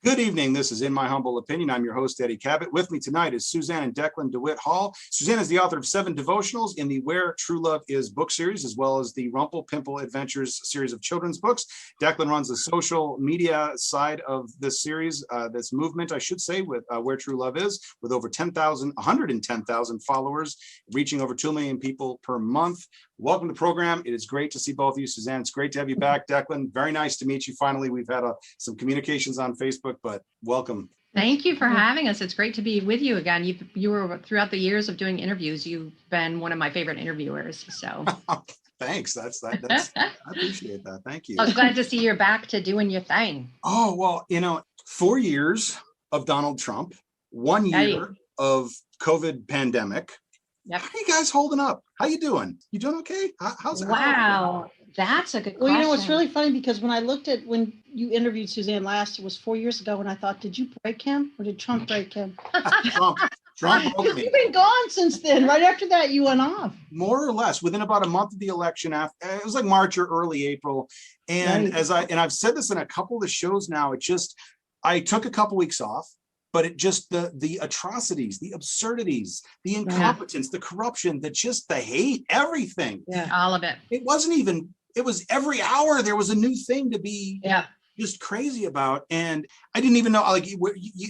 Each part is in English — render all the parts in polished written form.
Good evening. This is In My Humble Opinion. I'm your host, Eddie Cabot. With me tonight is Suzanne and Declan DeWitt Hall. Suzanne is the author of 7 devotionals in the Where True Love Is book series, as well as the Rumplepimple Adventures series of children's books. Declan runs the social media side of this series, this movement, I should say, with Where True Love Is, with over 110,000 followers, reaching over 2 million people per month. Welcome to the program. It is great to see both of you, Suzanne. It's great to have you back, Declan. Very nice to meet you. Finally, we've had some communications on Facebook, but welcome. Thank you for having us. It's great to be with you again. You were, throughout the years of doing interviews, you've been one of my favorite interviewers. So thanks. That's I appreciate that. Thank you. I was glad to see you're back to doing your thing. Oh, well, 4 years of Donald Trump, 1 year of COVID pandemic. Yep. How are you guys holding up? How you doing? You doing okay? How's it? Wow. That's a good question. Well, it's really funny because when I looked at when you interviewed Suzanne last, it was 4 years ago, and I thought, did you break him or did Trump break him? Trump broke me. You've been gone since then. Right after that, you went off. More or less within about a month of the election. It was like March or early April. And Right. I've said this in a couple of the shows now, I took a couple weeks off. But it just the atrocities, the absurdities, the incompetence, the corruption, the hate, everything. Yeah. All of it. It was every hour there was a new thing to be just crazy about. And I didn't even know, like,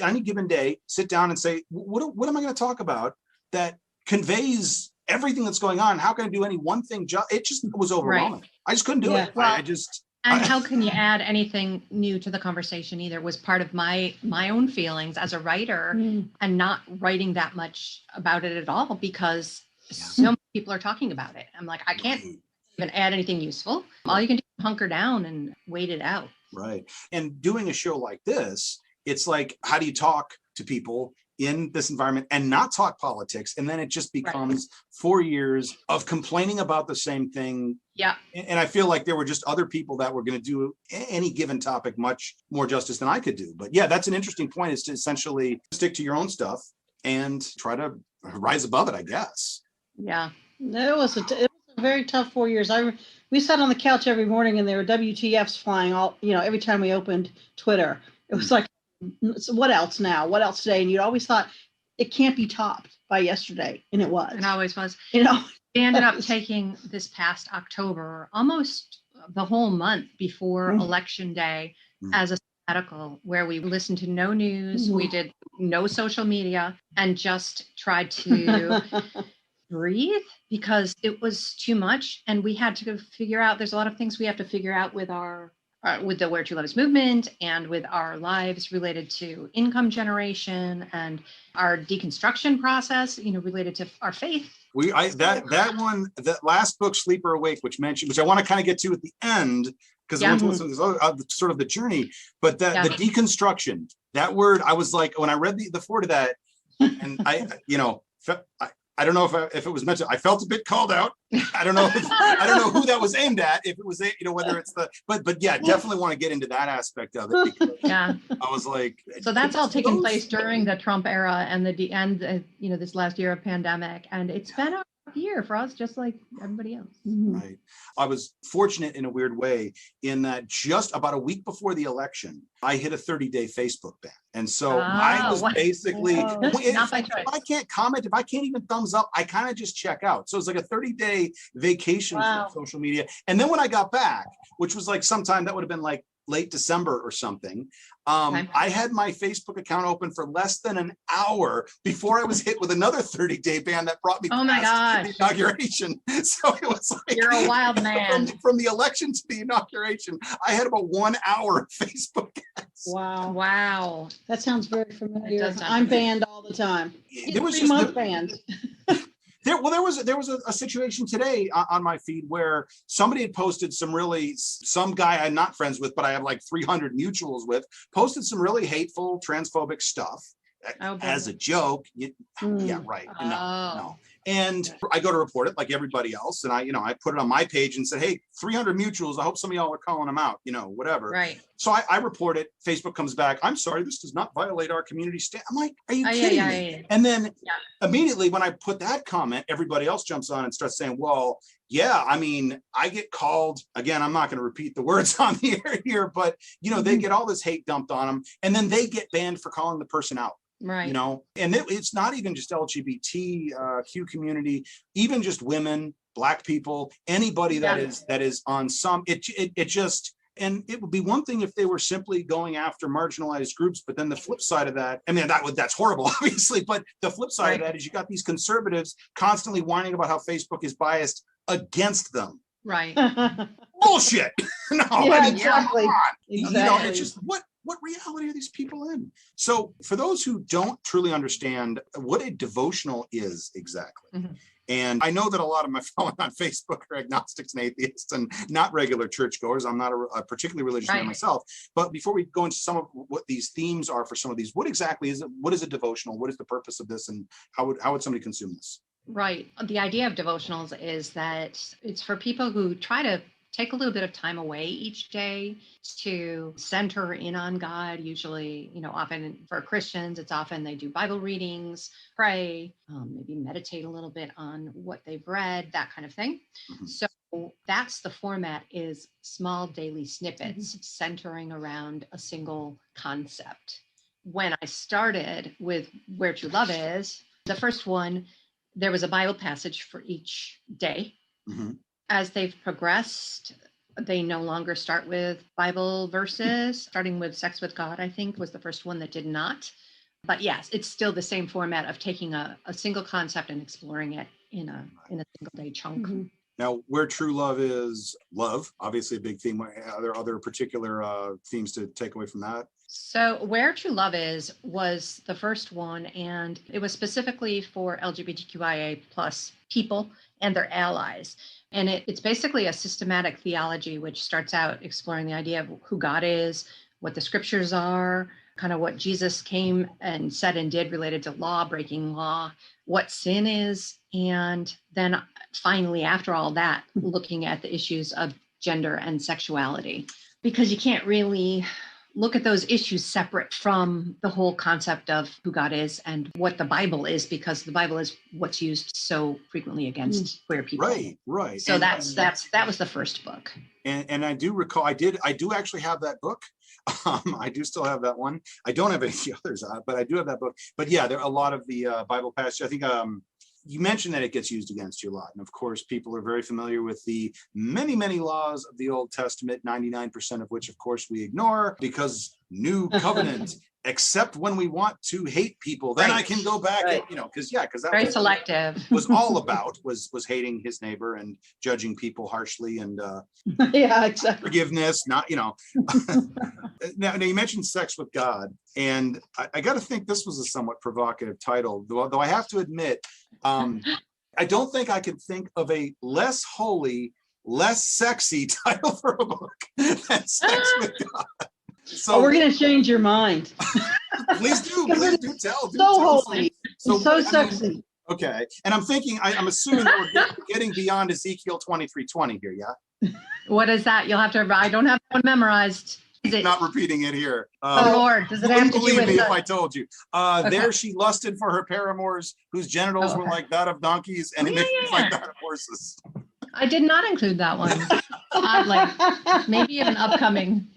any given day, sit down and say, what am I going to talk about that conveys everything that's going on? How can I do any one thing? It just was overwhelming. Right. I just couldn't do it. Well, and how can you add anything new to the conversation either was part of my own feelings as a writer and not writing that much about it at all because so many people are talking about it. I'm like, I can't even add anything useful. All you can do is hunker down and wait it out. Right. And doing a show like this, it's like, how do you talk to people in this environment and not talk politics? And then it just becomes 4 years of complaining about the same thing. Yeah. And I feel like there were just other people that were going to do any given topic much more justice than I could do. But yeah, that's an interesting point, is to essentially stick to your own stuff and try to rise above it, I guess. Yeah. It was a very tough 4 years. We sat on the couch every morning and there were WTFs flying every time we opened Twitter. It was like, so what else now? What else today? And you'd always thought it can't be topped by yesterday. And it was. It always was. We ended up taking this past October, almost the whole month before Election Day, as a sabbatical where we listened to no news. We did no social media and just tried to breathe because it was too much. And we had to figure out, there's a lot of things we have to figure out with with the Where True Love Is movement and with our lives related to income generation and our deconstruction process, related to our faith. That last book, Sleeper Awake, which I want to kind of get to at the end, because sort of the journey, but the deconstruction, that word, I was like, when I read the forward of that, and I don't know if it was meant to. I felt a bit called out. I don't know who that was aimed at. If it was, whether it's but yeah, definitely want to get into that aspect of it. Yeah, I was like, so that's all taken place during the Trump era and this last year of pandemic, and it's been a year for us, just like everybody else. Right. I was fortunate in a weird way in that just about a week before the election, I hit a 30-day Facebook ban. And so I was basically, if I can't comment, if I can't even thumbs up, I kind of just check out. So it's like a 30-day vacation from social media. And then when I got back, which was like sometime that would have been like late December or something, I had my Facebook account open for less than an hour before I was hit with another 30-day ban that brought me past the inauguration. So it was like, you're a wild man. From the election to the inauguration, I had about 1 hour of Facebook ads. Wow. That sounds very familiar. I'm banned all the time. There was 3 month banned. There was a situation today on my feed where somebody had posted some guy I'm not friends with, but I have like 300 mutuals with, posted some really hateful transphobic stuff as a joke. Yeah, right. No. And I go to report it like everybody else. And I put it on my page and said, hey, 300 mutuals. I hope some of y'all are calling them out, whatever. Right. So I report it. Facebook comes back. I'm sorry, this does not violate our community I'm like, are you kidding me? And then immediately when I put that comment, everybody else jumps on and starts saying, well, yeah, I mean, I get called, again, I'm not going to repeat the words on the air here, but, they get all this hate dumped on them. And then they get banned for calling the person out. Right. And it's not even just LGBTQ community, even just women, Black people, anybody that is on some, it just, and it would be one thing if they were simply going after marginalized groups, but then the flip side of that, I mean, that's horrible, obviously, but the flip side of that is you got these conservatives constantly whining about how Facebook is biased against them. Right. Bullshit. No, exactly. Exactly. It's just what reality are these people in? So for those who don't truly understand what a devotional is exactly, and I know that a lot of my following on Facebook are agnostics and atheists and not regular churchgoers. I'm not a particularly religious man myself. But before we go into some of what these themes are for some of these, what exactly is it? What is a devotional? What is the purpose of this? And how would somebody consume this? Right. The idea of devotionals is that it's for people who try to take a little bit of time away each day to center in on God. Usually, often for Christians, it's often they do Bible readings, pray, maybe meditate a little bit on what they've read, that kind of thing. So that's the format, is small daily snippets centering around a single concept. When I started with Where True Love Is, the first one, there was a Bible passage for each day. As they've progressed, they no longer start with Bible verses, starting with Sex with God, I think, was the first one that did not. But yes, it's still the same format of taking a single concept and exploring it in a single day chunk. Now, Where True Love Is love, obviously a big theme. Are there other particular themes to take away from that? So Where True Love Is was the first one, and it was specifically for LGBTQIA plus people and their allies. And it's basically a systematic theology, which starts out exploring the idea of who God is, what the scriptures are, kind of what Jesus came and said and did related to law, breaking law, what sin is. And then finally, after all that, looking at the issues of gender and sexuality, because you can't really look at those issues separate from the whole concept of who God is and what the Bible is, because the Bible is what's used so frequently against queer people. Right. So that was the first book. And I do recall, I do actually have that book. I do still have that one. I don't have any others, but I do have that book. But yeah, there are a lot of the Bible passages. I think you mentioned that it gets used against you a lot. And of course, people are very familiar with the many, many laws of the Old Testament, 99% of which, of course, we ignore because New Covenant, except when we want to hate people, then I can go back, because that very selective was all about was hating his neighbor and judging people harshly and exactly. Forgiveness, not, Now you mentioned Sex with God, and I got to think this was a somewhat provocative title, though I have to admit, I don't think I could think of a less holy, less sexy title for a book than Sex with God. So we're going to change your mind. Please do tell. So holy, so sexy. Mean, okay, and I'm assuming that we're getting beyond Ezekiel 23:20 here, yeah? What is that? You'll have to. I don't have that one memorized. Is it? Not repeating it here. Lord, does it have to do with? Believe me if I told you. There she lusted for her paramours, whose genitals were like that of donkeys, and like that of horses. I did not include that one. Maybe an upcoming.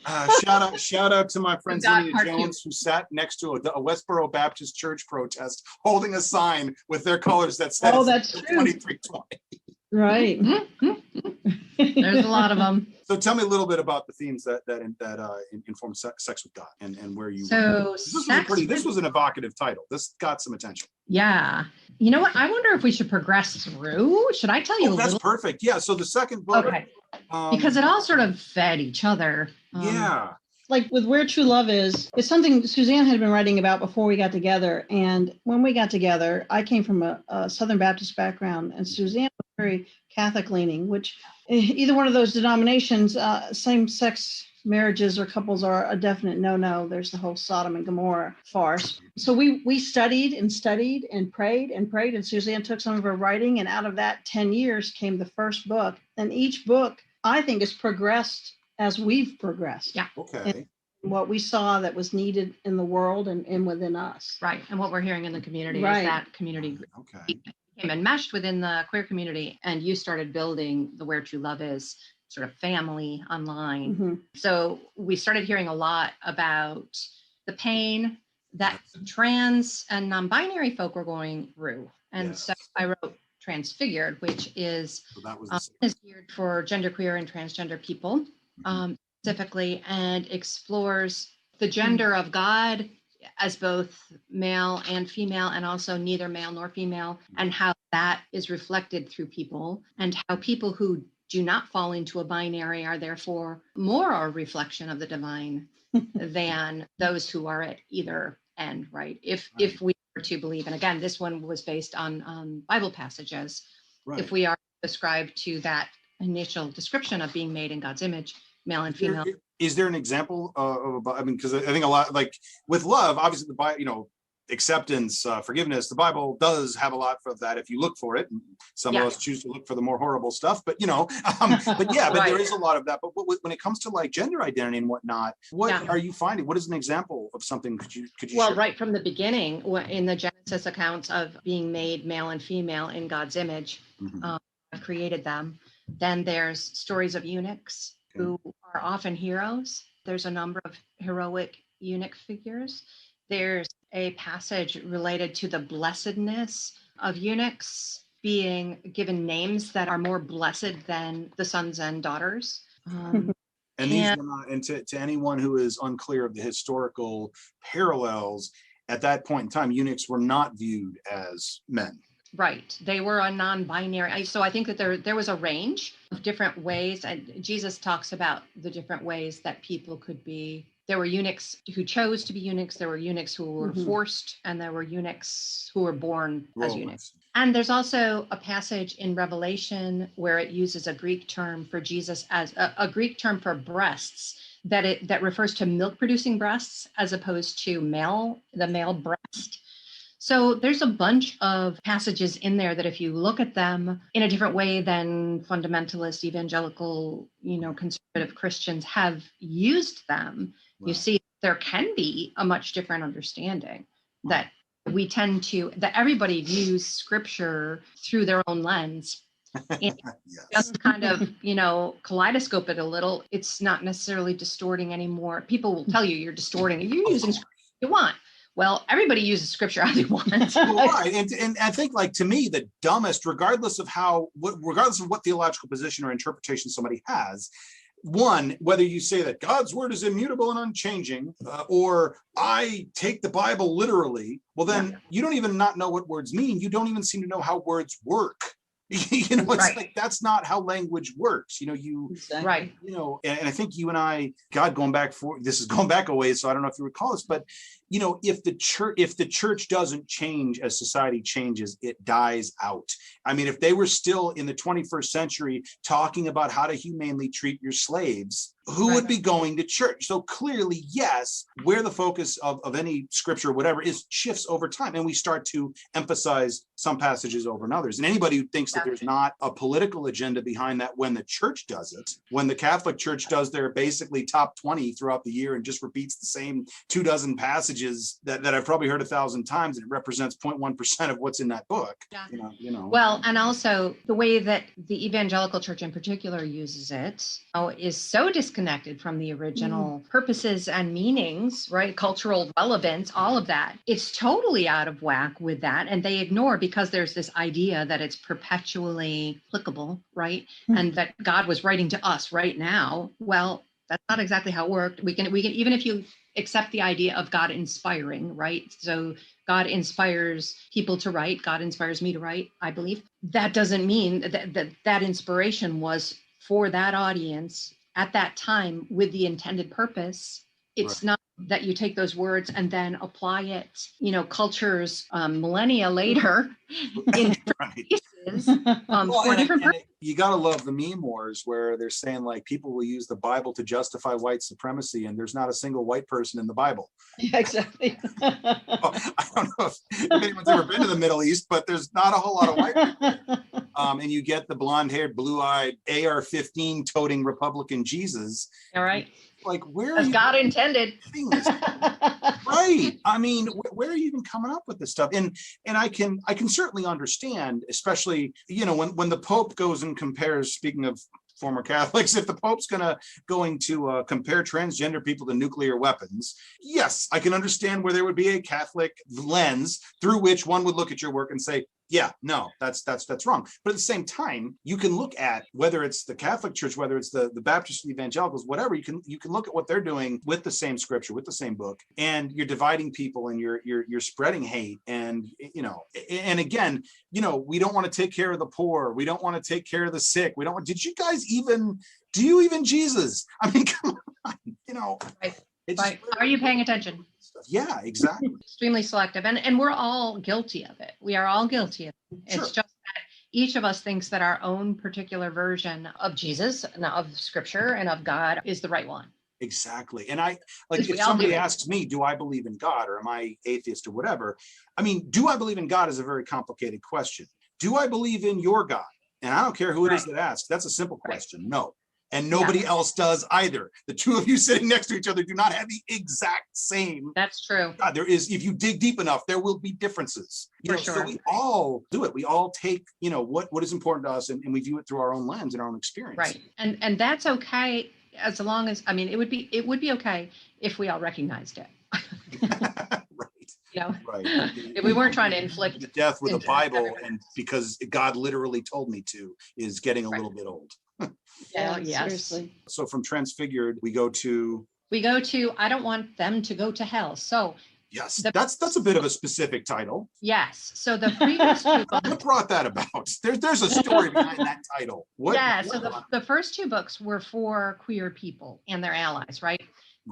Shout out to my friend Zinnia Jones, who sat next to a Westboro Baptist Church protest, holding a sign with their colors that said, that's true. 2320. Right. There's a lot of them. So tell me a little bit about the themes that inform sex with God and where you. So this was an evocative title. This got some attention. Yeah. You know what? I wonder if we should progress through. Should I tell you a little? That's perfect. Yeah. So the second book. Okay. Because it all sort of fed each other. Yeah. Like with Where True Love Is, it's something Suzanne had been writing about before we got together. And when we got together, I came from a Southern Baptist background, and Suzanne was very Catholic leaning, which either one of those denominations, same-sex marriages or couples are a definite no-no. There's the whole Sodom and Gomorrah farce. So we studied and prayed, and Suzanne took some of her writing, and out of that 10 years came the first book. And each book, I think, has progressed as we've progressed. Yeah. Okay. And what we saw that was needed in the world and within us. Right. And what we're hearing in the community Right. is that community Okay. became enmeshed within the queer community, and you started building the Where True Love Is sort of family online. Mm-hmm. So we started hearing a lot about the pain that trans and non-binary folk were going through. And Yes. so I wrote Transfigured, which is, So that was the is geared for genderqueer and transgender people specifically, and explores the gender of God as both male and female, and also neither male nor female, and how that is reflected through people, and how people who do not fall into a binary are therefore more a reflection of the divine than those who are at either end, right? If we are to believe, and again, this one was based on Bible passages, right. if we are ascribed to that initial description of being made in God's image, male and female. Is there an example of, I mean, because I think a lot, like with love, obviously the Bible, acceptance, forgiveness, the Bible does have a lot of that if you look for it. Some of us choose to look for the more horrible stuff, but but yeah, but there is a lot of that. But when it comes to like gender identity and whatnot, what are you finding? What is an example of something? Could you well, share? Right from the beginning, in the Genesis accounts of being made male and female in God's image, God created them. Then there's stories of eunuchs who are often heroes. There's a number of heroic eunuch figures. There's a passage related to the blessedness of eunuchs being given names that are more blessed than the sons and daughters. And these were not, and to anyone who is unclear of the historical parallels, at that point in time, eunuchs were not viewed as men. Right. They were a non-binary. So I think that there was a range of different ways. And Jesus talks about the different ways that people could be. There were eunuchs who chose to be eunuchs. There were eunuchs who were forced, and there were eunuchs who were born as eunuchs. And there's also a passage in Revelation where it uses a Greek term for Jesus as a Greek term for breasts that refers to milk-producing breasts as opposed to the male breast. So there's a bunch of passages in there that if you look at them in a different way than fundamentalist, evangelical, conservative Christians have used them, you see there can be a much different understanding that we tend to, that everybody views scripture through their own lens. And just kind of, kaleidoscope it a little. It's not necessarily distorting anymore. People will tell you you're distorting. You're using scripture you want. Well, everybody uses scripture how they want. Right. And I think, like, to me, the dumbest, regardless of what theological position or interpretation somebody has, one, whether you say that God's word is immutable and unchanging, or I take the Bible literally, well, then you don't even not know what words mean. You don't even seem to know how words work. It's like, that's not how language works. Exactly. And I think you and I, going back a ways, so I don't know if you recall this, but if the church doesn't change as society changes, it dies out. I mean, if they were still in the 21st century talking about how to humanely treat your slaves, who would be going to church? So clearly, yes, where the focus of any scripture or whatever is shifts over time, and we start to emphasize some passages over others. And anybody who thinks that there's not a political agenda behind that when the church does it, when the Catholic Church does their basically top 20 throughout the year and just repeats the same 24 passages that I've probably heard 1,000 times, and it represents 0.1% of what's in that book. Well, and also the way that the evangelical church in particular uses it is so disconnected from the original purposes and meanings, right? Cultural relevance, all of that. It's totally out of whack with that. And they ignore, because there's this idea that it's perpetually applicable, right? And that God was writing to us right now. Well, that's not exactly how it worked. We can even if you accept the idea of God inspiring, right? So God inspires people to write. God inspires me to write, I believe. That doesn't mean that inspiration was for that audience at that time with the intended purpose. It's not that you take those words and then apply it, cultures millennia later in different pieces is Well, for different purposes. you gotta love the meme wars where they're saying like people will use the Bible to justify white supremacy, and there's not a single white person in the Bible. Yeah, exactly. Well, I don't know if anyone's ever been to the Middle East, but there's not a whole lot of white people. And you get the blonde-haired, blue-eyed, AR-15 toting Republican Jesus. All right. Like, where are As you God intended. getting this? Right. I mean, where are you even coming up with this stuff? And I can certainly understand, especially, when the Pope goes and compares, speaking of former Catholics, if the Pope's going to compare transgender people to nuclear weapons, yes, I can understand where there would be a Catholic lens through which one would look at your work and say, yeah, no, that's wrong. But at the same time, you can look at whether it's the Catholic Church, whether it's the Baptist, the evangelicals, whatever, you can look at what they're doing with the same scripture, with the same book, and you're dividing people and you're spreading hate. And, and again, we don't want to take care of the poor. We don't want to take care of the sick. Do you even Jesus? I mean, come on, Right. Right. Are you paying attention? Yeah, exactly. Extremely selective. And we're all guilty of it. We are all guilty of it. It's Sure. just that each of us thinks that our own particular version of Jesus and of scripture and of God is the right one. Exactly. And if We all do somebody it. asks me, do I believe in God or am I atheist or whatever? I mean, do I believe in God is a very complicated question. Do I believe in your God? And I don't care who it is that asks. That's a simple question. No. And nobody else does either. The two of you sitting next to each other do not have the exact same. That's true. There is, if you dig deep enough, there will be differences. For sure. So we all do it. We all take, what is important to us, and we view it through our own lens and our own experience. Right. And that's okay, as long as, it would be okay if we all recognized it. Right. Right. If we weren't trying to inflict the death with a into Bible, everyone. and because God literally told me to, is getting a little bit old. Yeah, Yes. Seriously. So from transfigured, we go to, I don't want them to go to hell. So yes, that's a bit of a specific title. yes. So the previous two books, What brought that about? There's a story behind that title. so the first two books were for queer people and their allies, right?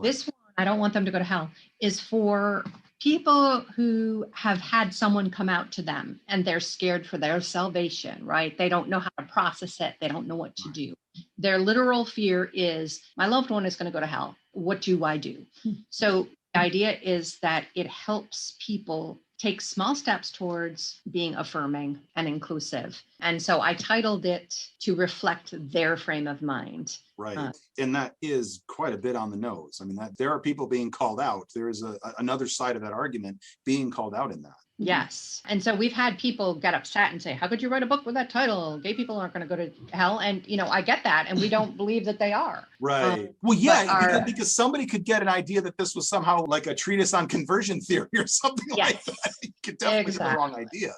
This one, I don't want them to go to hell, is for people who have had someone come out to them and they're scared for their salvation, right? They don't know how to process it. They don't know what to do. Their literal fear is, my loved one is going to go to hell. What do I do? So the idea is that it helps people take small steps towards being affirming and inclusive. And so I titled it to reflect their frame of mind. Right. And that is quite a bit on the nose. I mean, that there are people being called out. There is another side of that argument being called out in that. Yes. And so we've had people get upset and say, how could you write a book with that title? Gay people aren't going to go to hell. And, I get that. And we don't believe that they are. Right. Well, yeah, because somebody could get an idea that this was somehow like a treatise on conversion theory or something like that. You could definitely get the wrong idea.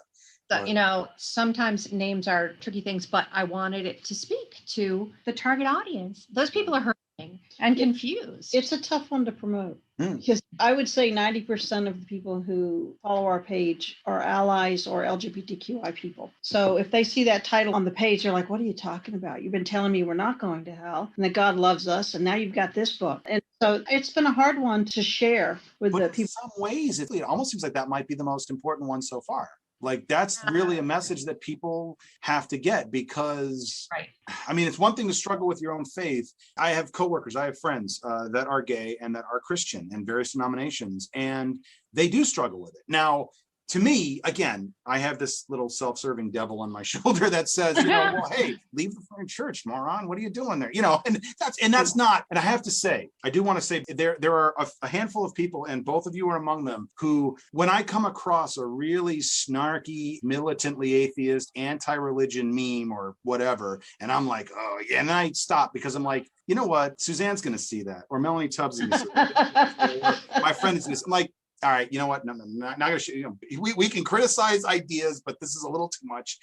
So, sometimes names are tricky things, but I wanted it to speak to the target audience. Those people are hurting and confused. It's a tough one to promote because I would say 90% of the people who follow our page are allies or LGBTQI people. So if they see that title on the page, they're like, what are you talking about? You've been telling me we're not going to hell and that God loves us. And now you've got this book. And so it's been a hard one to share with the people. In some ways, it almost seems like that might be the most important one so far. Like that's really a message that people have to get because, I mean, it's one thing to struggle with your own faith. I have coworkers, I have friends that are gay and that are Christian in various denominations, and they do struggle with it. Now, to me, again, I have this little self-serving devil on my shoulder that says, well, hey, leave the fucking church, moron. What are you doing there? And that's not. And I have to say, I do want to say there are a handful of people, and both of you are among them, who, when I come across a really snarky, militantly atheist, anti-religion meme or whatever, and I'm like, oh yeah, and I stop because I'm like, you know what? Suzanne's going to see that, or Melanie Tubbs is going to see that. My friend is going to. I'm like, all right, you know what? No, not gonna. We can criticize ideas, but this is a little too much,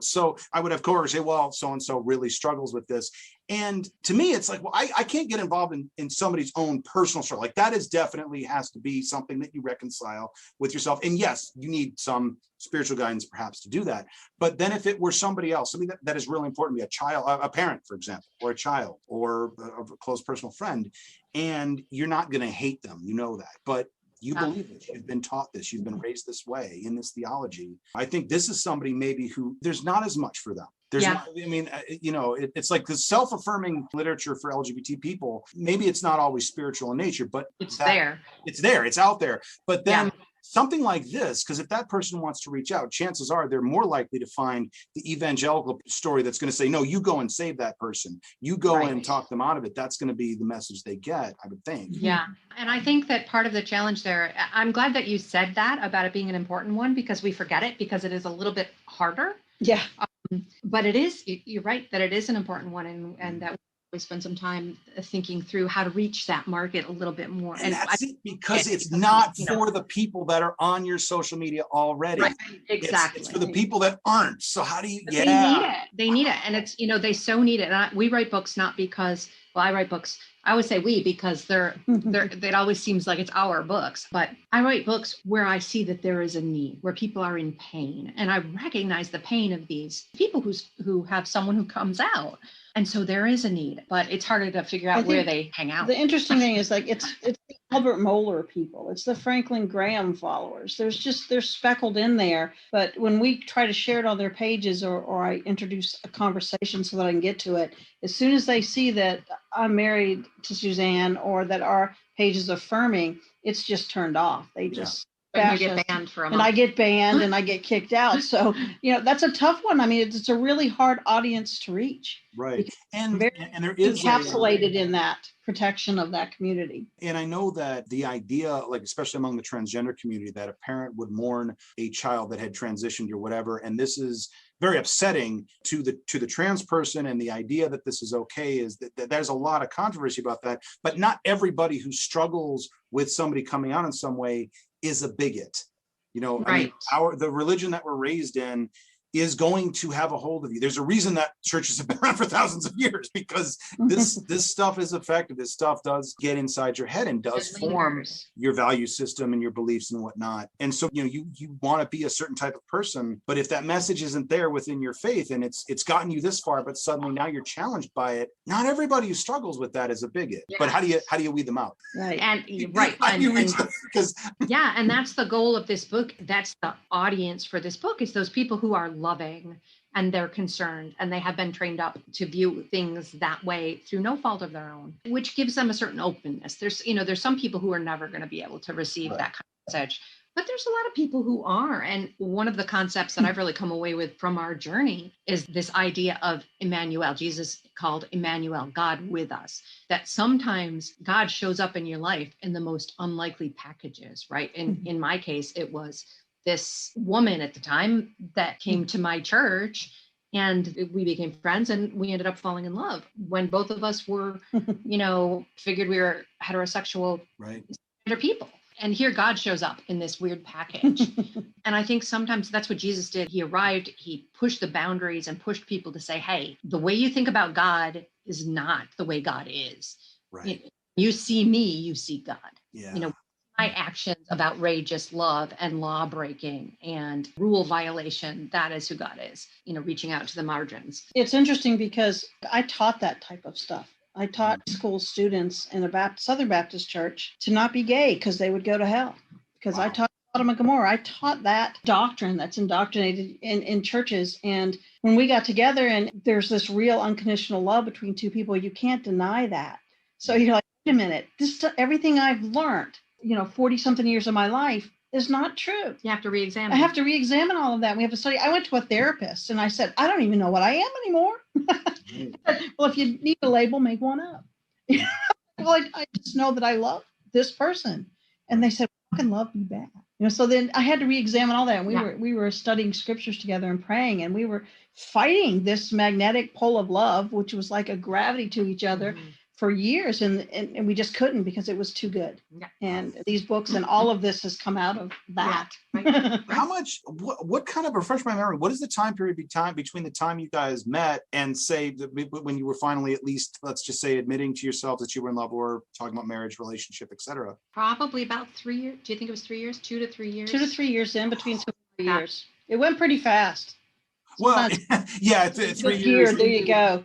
So I would have coworkers say, "Well, so and so really struggles with this," and to me, it's like, well, I can't get involved in somebody's own personal struggle. Like that is definitely has to be something that you reconcile with yourself. And yes, you need some spiritual guidance perhaps to do that. But then if it were somebody else, something that is really important to be a child, a parent, for example, or a child, or a close personal friend, and you're not going to hate them, that, but You believe it. You've been taught this. You've been raised this way in this theology. I think this is somebody maybe who there's not as much for them. There's not, I mean, it's like the self-affirming literature for LGBT people. Maybe it's not always spiritual in nature, but it's there. It's there. It's out there. But then something like this, because if that person wants to reach out, chances are they're more likely to find the evangelical story that's going to say, no, you go and save that person. You go and talk them out of it. That's going to be the message they get, I would think. Yeah. And I think that part of the challenge there, I'm glad that you said that about it being an important one, because we forget it, because it is a little bit harder. Yeah. But it is, you're right, that it is an important one, and that we spend some time thinking through how to reach that market a little bit more. And that's it, because it's not for the people that are on your social media already. Right, exactly. It's for the people that aren't. So how do you, They need it. They need it. And it's, they so need it. And we write books not because, well, I write books, I would say we, because it always seems like it's our books, but I write books where I see that there is a need, where people are in pain. And I recognize the pain of these people who have someone who comes out. And so there is a need, but it's harder to figure out where they hang out. The interesting thing is, like, it's the Albert Mohler people. It's the Franklin Graham followers. They're speckled in there. But when we try to share it on their pages, or I introduce a conversation so that I can get to it, as soon as they see that I'm married to Suzanne, or that our page is affirming, it's just turned off. They just and you get banned for a month. And I get banned and I get kicked out. So, that's a tough one. I mean, it's a really hard audience to reach. Right. And there is encapsulated in that protection of that community. And I know that the idea, like, especially among the transgender community, that a parent would mourn a child that had transitioned or whatever. And this is very upsetting to the trans person. And the idea that this is okay is that there's a lot of controversy about that. But not everybody who struggles with somebody coming out in some way is a bigot. Right. I mean, the religion that we're raised in is going to have a hold of you. There's a reason that churches have been around for thousands of years, because this stuff is effective. This stuff does get inside your head and does form your value system and your beliefs and whatnot. And so, you want to be a certain type of person, but if that message isn't there within your faith, and it's gotten you this far, but suddenly now you're challenged by it, not everybody who struggles with that is a bigot. Yeah. But how do you weed them out? Right. And and that's the goal of this book. That's the audience for this book, is those people who are loving and they're concerned, and they have been trained up to view things that way through no fault of their own, which gives them a certain openness. There's some people who are never going to be able to receive that kind of message, but there's a lot of people who are. And one of the concepts that I've really come away with from our journey is this idea of Emmanuel. Jesus called Emmanuel, God with us, that sometimes God shows up in your life in the most unlikely packages, right? In my case, it was this woman at the time that came to my church, and we became friends, and we ended up falling in love when both of us were, figured we were heterosexual people. And here God shows up in this weird package. And I think sometimes that's what Jesus did. He arrived, he pushed the boundaries and pushed people to say, hey, the way you think about God is not the way God is. Right. You see me, you see God. Yeah. My actions of outrageous love and law breaking and rule violation, that is who God is, reaching out to the margins. It's interesting because I taught that type of stuff. I taught school students in a Southern Baptist church to not be gay because they would go to hell. Because I taught Sodom and Gomorrah. I taught that doctrine that's indoctrinated in churches. And when we got together and there's this real unconditional love between two people, you can't deny that. So you're like, wait a minute, everything I've learned, 40 something years of my life is not true. You have to re-examine. I have to re-examine all of that. We have to study. I went to a therapist and I said, I don't even know what I am anymore. Well, if you need a label, make one up. Well, I just know that I love this person. And they said, how can love be bad? So then I had to re-examine all that. And we were studying scriptures together and praying, and we were fighting this magnetic pull of love, which was like a gravity to each other. Mm-hmm. For years, and we just couldn't, because it was too good. Yeah. And these books and all of this has come out of that. Yeah, right. How much, what kind of, refresh my memory, what is the time period between the time you guys met and say when you were finally, at least, let's just say, admitting to yourself that you were in love, or talking about marriage, relationship, etc.? Probably about 3 years. Do you think it was 3 years? 2 to 3 years? 2 to 3 years in, between 2 and 3 years. It went pretty fast. Well, yeah, 3 years. There you go.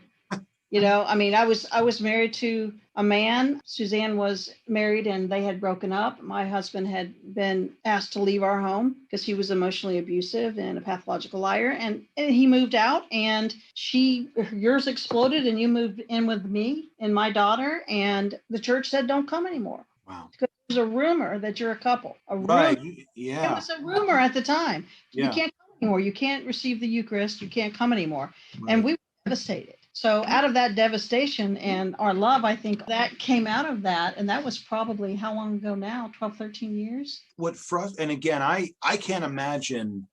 I mean, I was married to a man. Suzanne was married and they had broken up. My husband had been asked to leave our home because he was emotionally abusive and a pathological liar. And he moved out and yours exploded and you moved in with me and my daughter. And the church said, don't come anymore. Wow. Because there's a rumor that you're a couple. Right. Rumor. Yeah. It was a rumor at the time. You Yeah. can't come anymore. You can't receive the Eucharist. You can't come anymore. Right. And we were devastated. So out of that devastation and our love, I think that came out of that. And that was probably how long ago now? 12, 13 years? And again, I can't imagine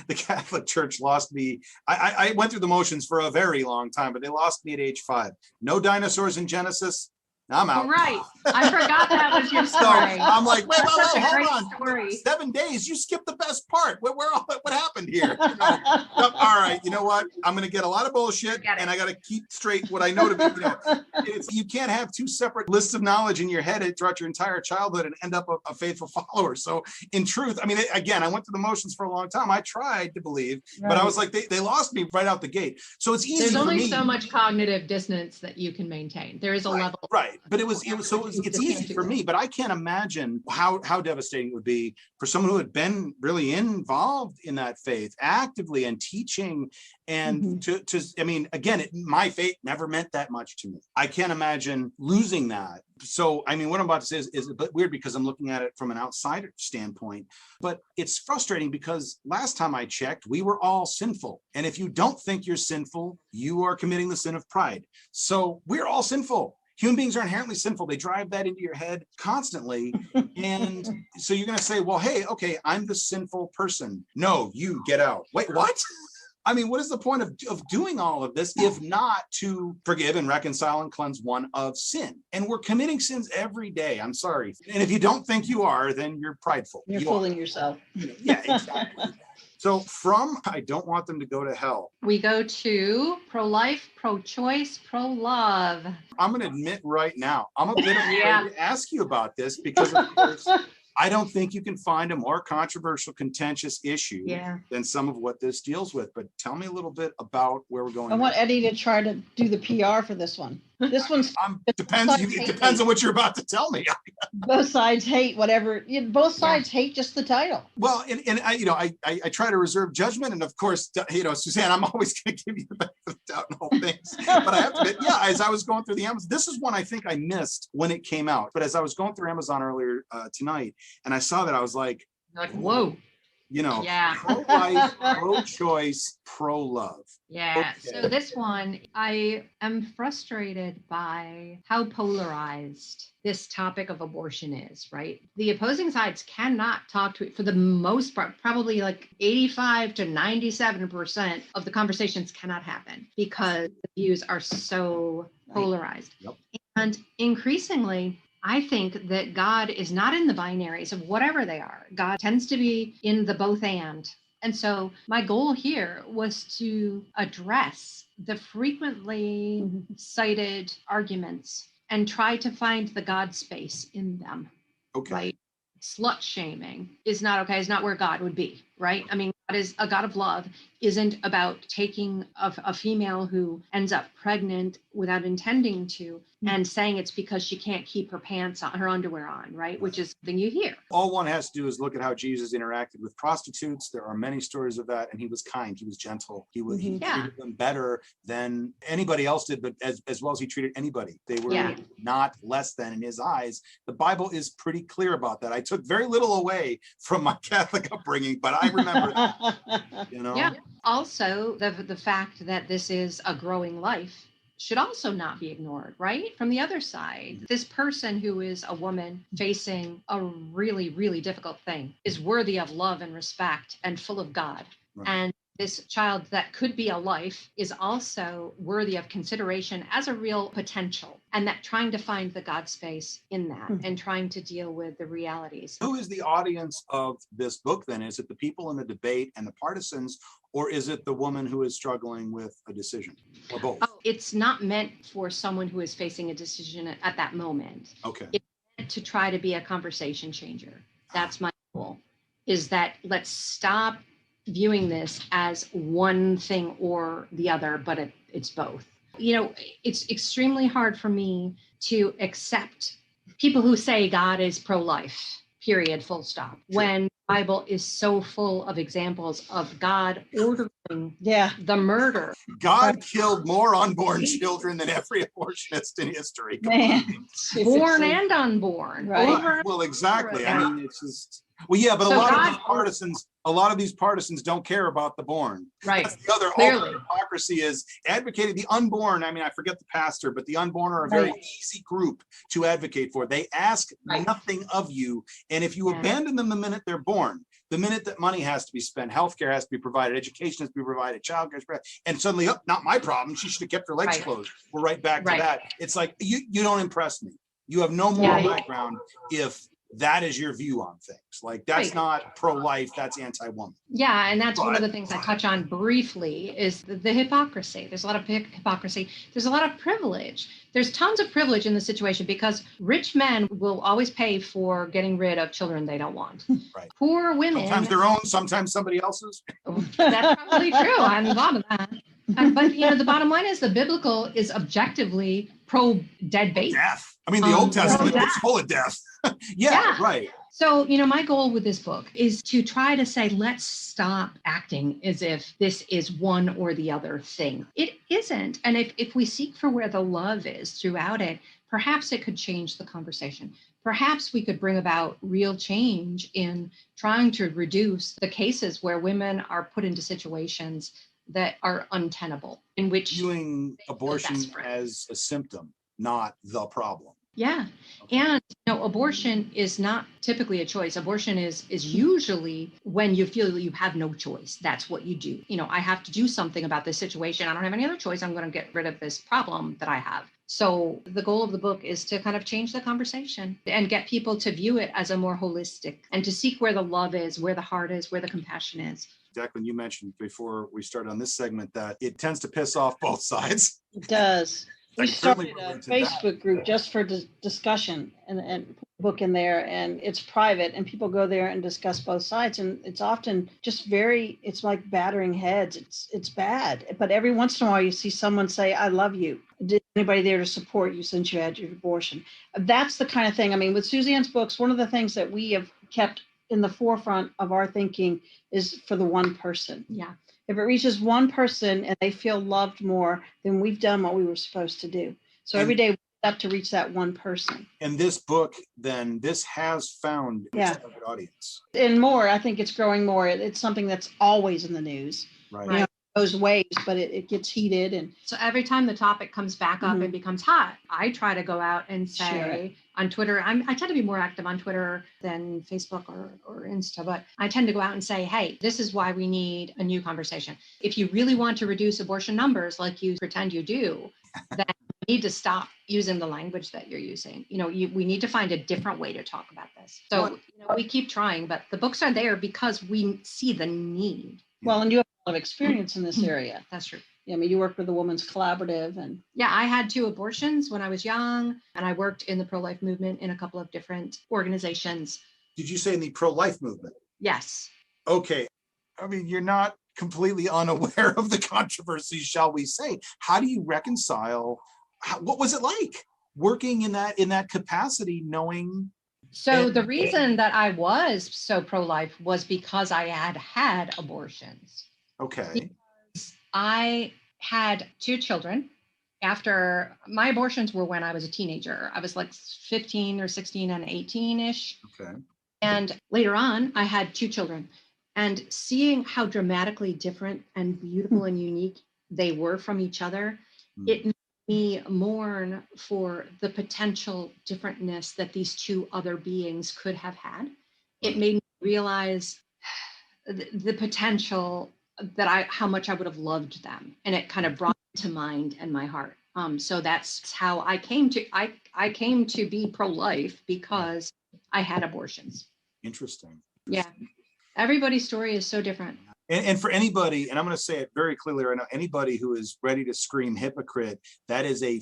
the Catholic Church lost me. I went through the motions for a very long time, but they lost me at age 5. No dinosaurs in Genesis. I'm out. Right. I forgot that was your So story. I'm like, wait, That's such a hold great on. story. 7 days. You skipped the best part. What happened here? All right. You know what? I'm going to get a lot of bullshit, and I got to keep straight what I know to be. You can't have 2 separate lists of knowledge in your head throughout your entire childhood and end up a faithful follower. So in truth, I mean, again, I went through the motions for a long time. I tried to believe, but I was like, they lost me right out the gate. So it's easy. There's for only me. so much cognitive dissonance that you can maintain. There is a level. Right. But it's easy for me, but I can't imagine how devastating it would be for someone who had been really involved in that faith actively and teaching and I mean, again, my faith never meant that much to me. I can't imagine losing that. So, I mean, what I'm about to say is a bit weird because I'm looking at it from an outsider standpoint, but it's frustrating because last time I checked, we were all sinful. And if you don't think you're sinful, you are committing the sin of pride. So we're all sinful. Human beings are inherently sinful. They drive that into your head constantly. And so you're going to say, well, hey, okay, I'm the sinful person. No, you get out. Wait, what? I mean, what is the point of doing all of this if not to forgive and reconcile and cleanse one of sin? And we're committing sins every day. I'm sorry. And if you don't think you are, then you're prideful. You're fooling yourself. Yeah, exactly. So I don't want them to go to hell. We go to pro-life, pro-choice, pro-love. I'm going to admit right now, I'm a bit afraid to ask you about this because of course, I don't think you can find a more controversial, contentious issue than some of what this deals with. But tell me a little bit about where we're going. I want Eddie to try to do the PR for this one. This one's it depends on what you're about to tell me. Both sides hate whatever. Both sides hate just the title. Well, and I try to reserve judgment, and of course, Suzanne, I'm always going to give you the benefit of the doubt and all things. But I have to admit, as I was going through the Amazon, this is one I think I missed when it came out. But as I was going through Amazon earlier tonight, and I saw that, I was like, whoa. Pro-life, pro-choice, pro-love. Yeah. Okay. So this one, I am frustrated by how polarized this topic of abortion is, right? The opposing sides cannot talk to it for the most part, probably like 85 to 97% of the conversations cannot happen because the views are so polarized. Yep. And increasingly, I think that God is not in the binaries of whatever they are. God tends to be in the both and. And so my goal here was to address the frequently cited arguments and try to find the God space in them. Okay. Right? Slut shaming is not okay, is not where God would be, right? I mean, God is a God of love, isn't about taking a female who ends up pregnant without intending to and saying it's because she can't keep her pants on, her underwear on, right? Which is something you hear. All one has to do is look at how Jesus interacted with prostitutes. There are many stories of that, and he was kind, he was gentle, he treated them better than anybody else did, but as well as he treated anybody. They were not less than in his eyes. The Bible is pretty clear about that. I took very little away from my Catholic upbringing, but I remember that. Yeah. Also, the fact that this is a growing life should also not be ignored, right? From the other side, this person who is a woman facing a really, really difficult thing is worthy of love and respect and full of God. Right. And this child that could be a life is also worthy of consideration as a real potential, and that trying to find the God space in that and trying to deal with the realities. Who is the audience of this book then? Is it the people in the debate and the partisans, or is it the woman who is struggling with a decision, or both? Oh, it's not meant for someone who is facing a decision at that moment. Okay. It's meant to try to be a conversation changer. That's my goal, is that let's stop viewing this as one thing or the other, but it's both. it's extremely hard for me to accept people who say God is pro-life, period, full stop, when the Bible is so full of examples of God ordering the murder. God killed more unborn children than every abortionist in history. Man. Born and unborn. Right. Well, exactly. I mean, it's just, well, yeah, but So a lot of these partisans don't care about the born. Right. That's the other Clearly. hypocrisy is advocating the unborn. I mean, I forget the pastor, but the unborn are a very easy group to advocate for. They ask nothing of you. And if you abandon them the minute they're born, the minute that money has to be spent, healthcare has to be provided, education has to be provided, childcare is provided, and suddenly, oh, not my problem. She should have kept her legs closed. We're right back to that. It's like, you don't impress me. You have no moral background if that is your view on things. Like, that's not pro-life, that's anti-woman. Yeah, and that's one of the things I touch on briefly is the hypocrisy. There's a lot of hypocrisy. There's a lot of privilege. There's tons of privilege in the situation because rich men will always pay for getting rid of children they don't want. Right. Poor women. Sometimes their own, sometimes somebody else's. That's probably true. I'm involved in that. But the bottom line is the biblical is objectively pro-dead baby. Death. I mean, the Old Testament is full of death. Right. So, my goal with this book is to try to say, let's stop acting as if this is one or the other thing. It isn't. And if we seek for where the love is throughout it, perhaps it could change the conversation. Perhaps we could bring about real change in trying to reduce the cases where women are put into situations that are untenable, in which viewing abortion as a symptom, not the problem. Yeah. And abortion is not typically a choice. Abortion is usually when you feel that you have no choice. That's what you do. I have to do something about this situation. I don't have any other choice. I'm going to get rid of this problem that I have. So the goal of the book is to kind of change the conversation and get people to view it as a more holistic and to seek where the love is, where the heart is, where the compassion is. Declan, you mentioned before we started on this segment that it tends to piss off both sides. It does. We started a Facebook group just for discussion and put a book in there, and it's private and people go there and discuss both sides. And it's often just it's like battering heads. It's bad. But every once in a while you see someone say, I love you. Did anybody there to support you since you had your abortion? That's the kind of thing. I mean, with Suzanne's books, one of the things that we have kept in the forefront of our thinking is for the one person. Yeah. If it reaches one person and they feel loved more, then we've done what we were supposed to do. So every day we have to reach that one person. And this book, then, this has found its target audience. And more, I think it's growing more. It's something that's always in the news. Right. Those waves, but it gets heated. And so every time the topic comes back up and becomes hot, I try to go out and say on Twitter, I tend to be more active on Twitter than Facebook or Insta, but I tend to go out and say, hey, this is why we need a new conversation. If you really want to reduce abortion numbers like you pretend you do, then you need to stop using the language that you're using. We need to find a different way to talk about this. So we keep trying, but the books are there because we see the need. Well, and you have a lot of experience in this area. That's true. I mean, you work with the Women's Collaborative and. Yeah, I had 2 abortions when I was young, and I worked in the pro-life movement in a couple of different organizations. Did you say in the pro-life movement? Yes. Okay. I mean, you're not completely unaware of the controversy, shall we say. How do you reconcile? What was it like working in that capacity, knowing? So the reason that I was so pro-life was because I had abortions. Okay. Because I had 2 children. After my abortions were when I was a teenager. I was like 15 or 16 and 18-ish. Okay. And later on, I had 2 children. And seeing how dramatically different and beautiful and unique they were from each other, it made me mourn for the potential differentness that these 2 other beings could have had. It made me realize the potential that how much I would have loved them. And it kind of brought it to mind and my heart. So that's how I came to be pro-life, because I had abortions. Interesting. Yeah. Everybody's story is so different. And for anybody, and I'm going to say it very clearly right now, anybody who is ready to scream hypocrite, that is a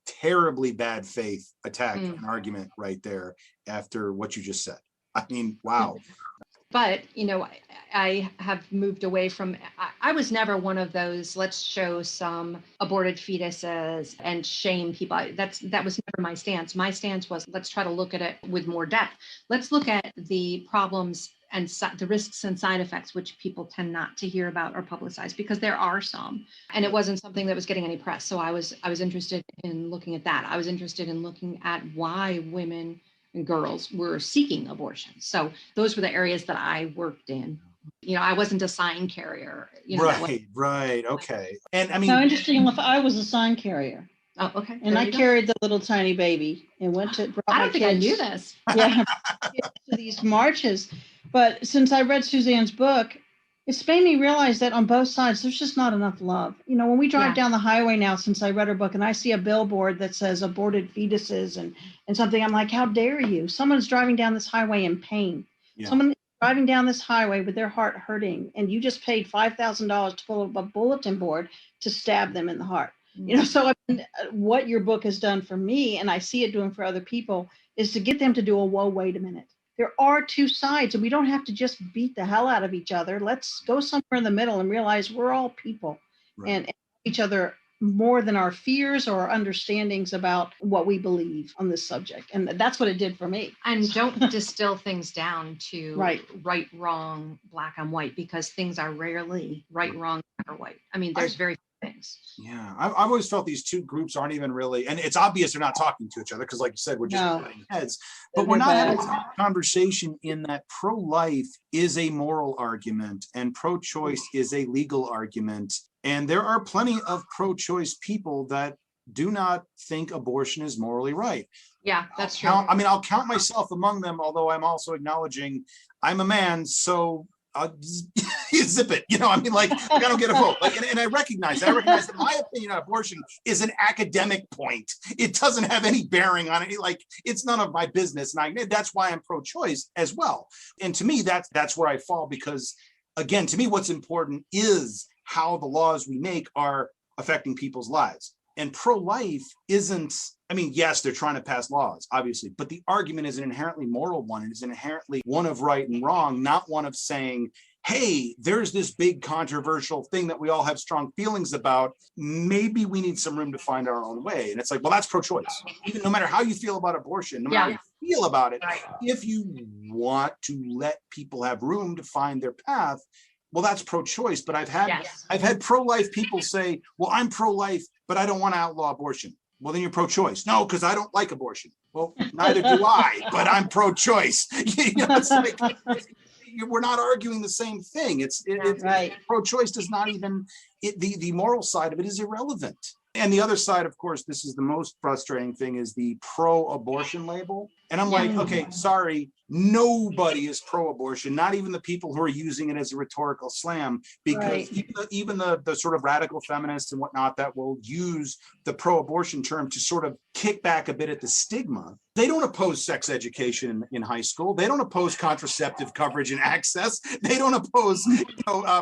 terribly bad faith attack and argument right there after what you just said. I mean, wow. But, I have moved away from, I was never one of those, let's show some aborted fetuses and shame people. That was never my stance. My stance was, let's try to look at it with more depth. Let's look at the problems and the risks and side effects, which people tend not to hear about or publicize, because there are some, and it wasn't something that was getting any press. So I was interested in looking at that. I was interested in looking at why women and girls were seeking abortion. So those were the areas that I worked in. I wasn't a sign carrier. Right. Okay. And I mean, how interesting enough, I was a sign carrier. Oh, okay. And I carried the little tiny baby and brought I don't my think kids. I knew this. Yeah, to these marches. But since I read Suzanne's book, it's made me realize that on both sides, there's just not enough love. When we drive down the highway now, since I read her book, and I see a billboard that says aborted fetuses and something, I'm like, how dare you? Someone's driving down this highway in pain. Yeah. Someone driving down this highway with their heart hurting, and you just paid $5,000 to pull up a bulletin board to stab them in the heart. So I mean, what your book has done for me, and I see it doing for other people, is to get them to do a, whoa, wait a minute. There are two sides, and we don't have to just beat the hell out of each other. Let's go somewhere in the middle and realize we're all people, and each other more than our fears or our understandings about what we believe on this subject. And that's what it did for me. And don't distill things down to right, wrong, black and white, because things are rarely right, wrong, black or white. I mean, there's very few things. Yeah, I've always felt these two groups aren't even really, and it's obvious they're not talking to each other, because like you said, we're just butting heads, but we're not having a conversation in that pro-life is a moral argument and pro-choice is a legal argument. And there are plenty of pro-choice people that do not think abortion is morally right. Yeah, that's true. I'll count myself among them, although I'm also acknowledging I'm a man, so zip it. I don't get a vote. And I recognize that my opinion on abortion is an academic point. It doesn't have any bearing on it. It's none of my business. And that's why I'm pro-choice as well. And to me, that's where I fall, because again, to me, what's important is how the laws we make are affecting people's lives. And pro-life isn't, yes, they're trying to pass laws, obviously, but the argument is an inherently moral one. It is inherently one of right and wrong, not one of saying, hey, there's this big controversial thing that we all have strong feelings about. Maybe we need some room to find our own way. And it's like, well, that's pro-choice. Even no matter how you feel about abortion, no matter how you feel about it, if you want to let people have room to find their path, well, that's pro-choice. But I've had pro-life people say, well, I'm pro-life, but I don't want to outlaw abortion. Well, then you're pro-choice. No, because I don't like abortion. Well, neither do I, but I'm pro-choice. It's like, we're not arguing the same thing. It's pro-choice does not even, the moral side of it is irrelevant. And the other side, of course, this is the most frustrating thing, is the pro-abortion label. And I'm like, okay, sorry, nobody is pro-abortion, not even the people who are using it as a rhetorical slam, because even the sort of radical feminists and whatnot that will use the pro-abortion term to sort of kick back a bit at the stigma. They don't oppose sex education in high school. They don't oppose contraceptive coverage and access. They don't oppose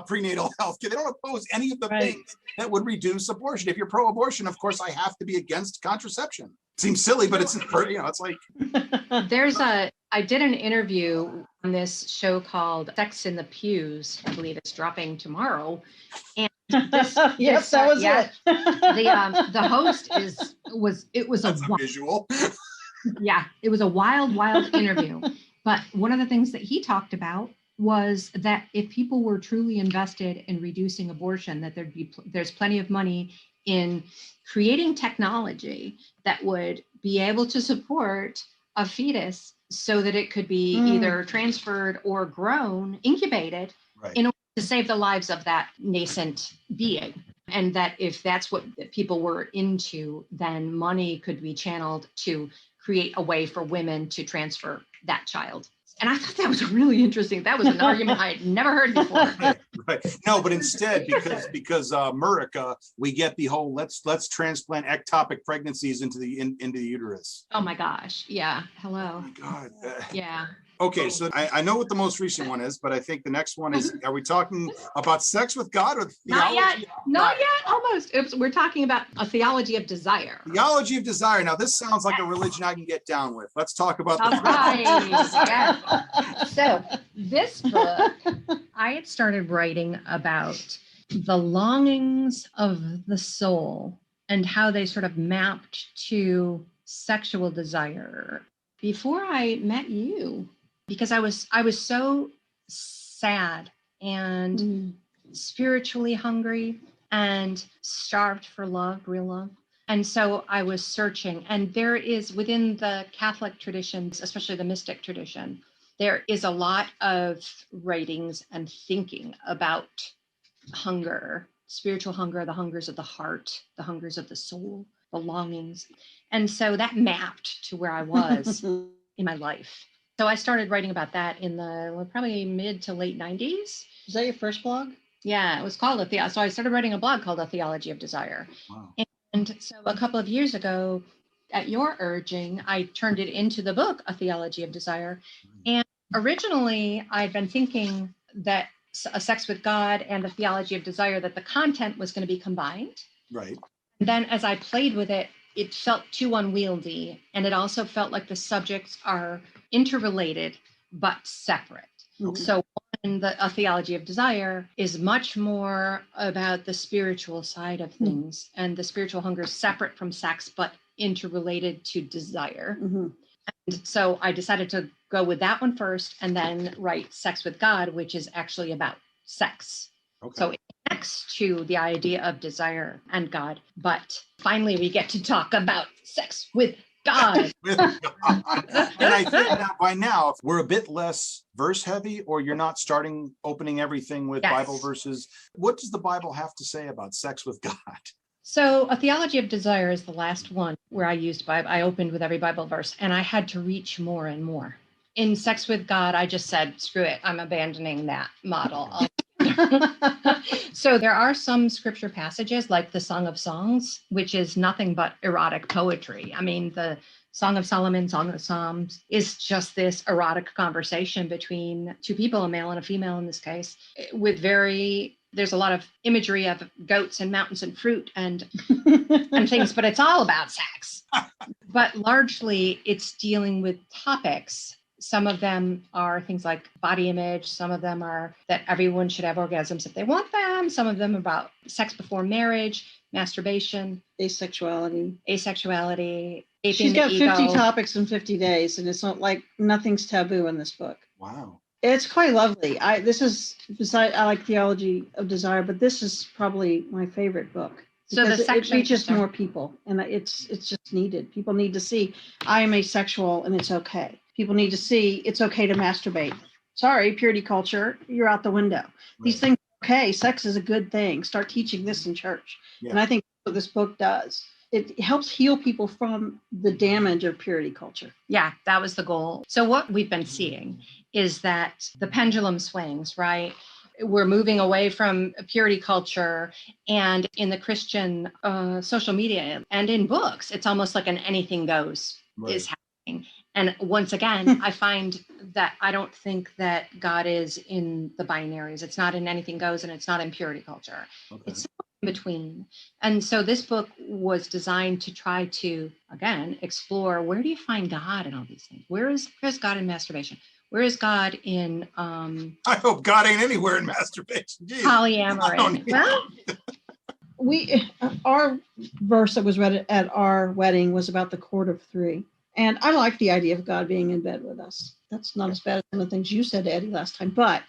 prenatal health care. They don't oppose any of the things that would reduce abortion. If you're pro-abortion, of course, I have to be against contraception. Seems silly, but it's like. I did an interview on this show called Sex in the Pews. I believe it's dropping tomorrow. And yes, that was it. The host was a visual. Yeah, it was a wild interview. But one of the things that he talked about was that if people were truly invested in reducing abortion, that there's plenty of money in creating technology that would be able to support a fetus so that it could be either transferred or grown, incubated, in order to save the lives of that nascent being. And that if that's what people were into, then money could be channeled to create a way for women to transfer that child. And I thought that was really interesting. That was an argument I had never heard before. Right. No, but instead, because America, we get the whole let's transplant ectopic pregnancies into the uterus. Oh my gosh. Yeah. Hello. Oh my God. Yeah. Okay, so I know what the most recent one is, but I think the next one is, are we talking about sex with God or theology? Not yet, almost. We're talking about a theology of desire. Theology of desire. Now, this sounds like a religion I can get down with. Let's talk about the So this book, I had started writing about the longings of the soul and how they sort of mapped to sexual desire before I met you, because I was so sad and spiritually hungry and starved for love, real love. And so I was searching, and there is within the Catholic traditions, especially the mystic tradition, there is a lot of writings and thinking about hunger, spiritual hunger, the hungers of the heart, the hungers of the soul, the longings. And so that mapped to where I was in my life. So I started writing about that in the probably mid to late 90s. Is that your first blog? Yeah, it was called so I started writing a blog called A Theology of Desire. Wow. And so a couple of years ago, at your urging, I turned it into the book, A Theology of Desire. And originally, I'd been thinking that a Sex with God and the Theology of Desire, that the content was going to be combined. Right. And then as I played with it, it felt too unwieldy. And it also felt like the subjects are interrelated, but separate. Okay. So a Theology of Desire is much more about the spiritual side of things, and the spiritual hunger is separate from sex, but interrelated to desire. And so I decided to go with that one first, and then write Sex with God, which is actually about sex. Okay. So it connects to the idea of desire and God, but finally we get to talk about sex with God. With God. And I think that by now we're a bit less verse heavy, or you're not opening everything with Yes. Bible verses. What does the Bible have to say about sex with God? So A Theology of Desire is the last one where I used Bible. I opened with every Bible verse, and I had to reach more and more. In Sex with God, I just said, screw it, I'm abandoning that model. So there are some scripture passages like the Song of Songs, which is nothing but erotic poetry. I mean, the Song of Solomon, Song of the Psalms is just this erotic conversation between two people, a male and a female in this case, with there's a lot of imagery of goats and mountains and fruit and things, but it's all about sex. But largely it's dealing with topics. Some of them are things like body image. Some of them are that everyone should have orgasms if they want them. Some of them about sex before marriage, masturbation, Asexuality. aping She's the got ego. 50 topics in 50 days, and it's not like nothing's taboo in this book. Wow. It's quite lovely. I like Theology of Desire, but this is probably my favorite book. So the Because it section reaches more people, and it's just needed. People need to see I am asexual and it's okay. People need to see it's okay to masturbate. Sorry, purity culture, you're out the window. These things are okay. Sex is a good thing. Start teaching this in church. Yeah. And I think what this book does, it helps heal people from the damage of purity culture. Yeah, that was the goal. So what we've been seeing is that the pendulum swings, right? We're moving away from purity culture, and in the Christian social media and in books, it's almost like an anything goes is happening. And once again, I find that I don't think that God is in the binaries. It's not in anything goes, and it's not in purity culture. Okay. It's in between. And so this book was designed to try to, again, explore, where do you find God in all these things? Where's God in masturbation? Where is God in I hope God ain't anywhere in masturbation. Jeez. polyamory? Well, our verse that was read at our wedding was about the cord of three. And I like the idea of God being in bed with us. That's not as bad as some of the things you said to Eddie last time, but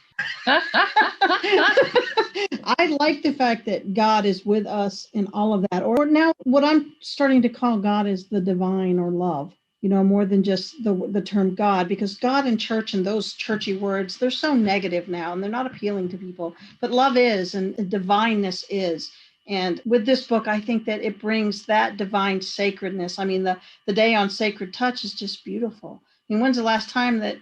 I like the fact that God is with us in all of that. Or now what I'm starting to call God is the divine or love, more than just the term God, because God and church and those churchy words, they're so negative now and they're not appealing to people. But love is, and divineness is. And with this book, I think that it brings that divine sacredness. I mean, the day on sacred touch is just beautiful. I mean, when's the last time that,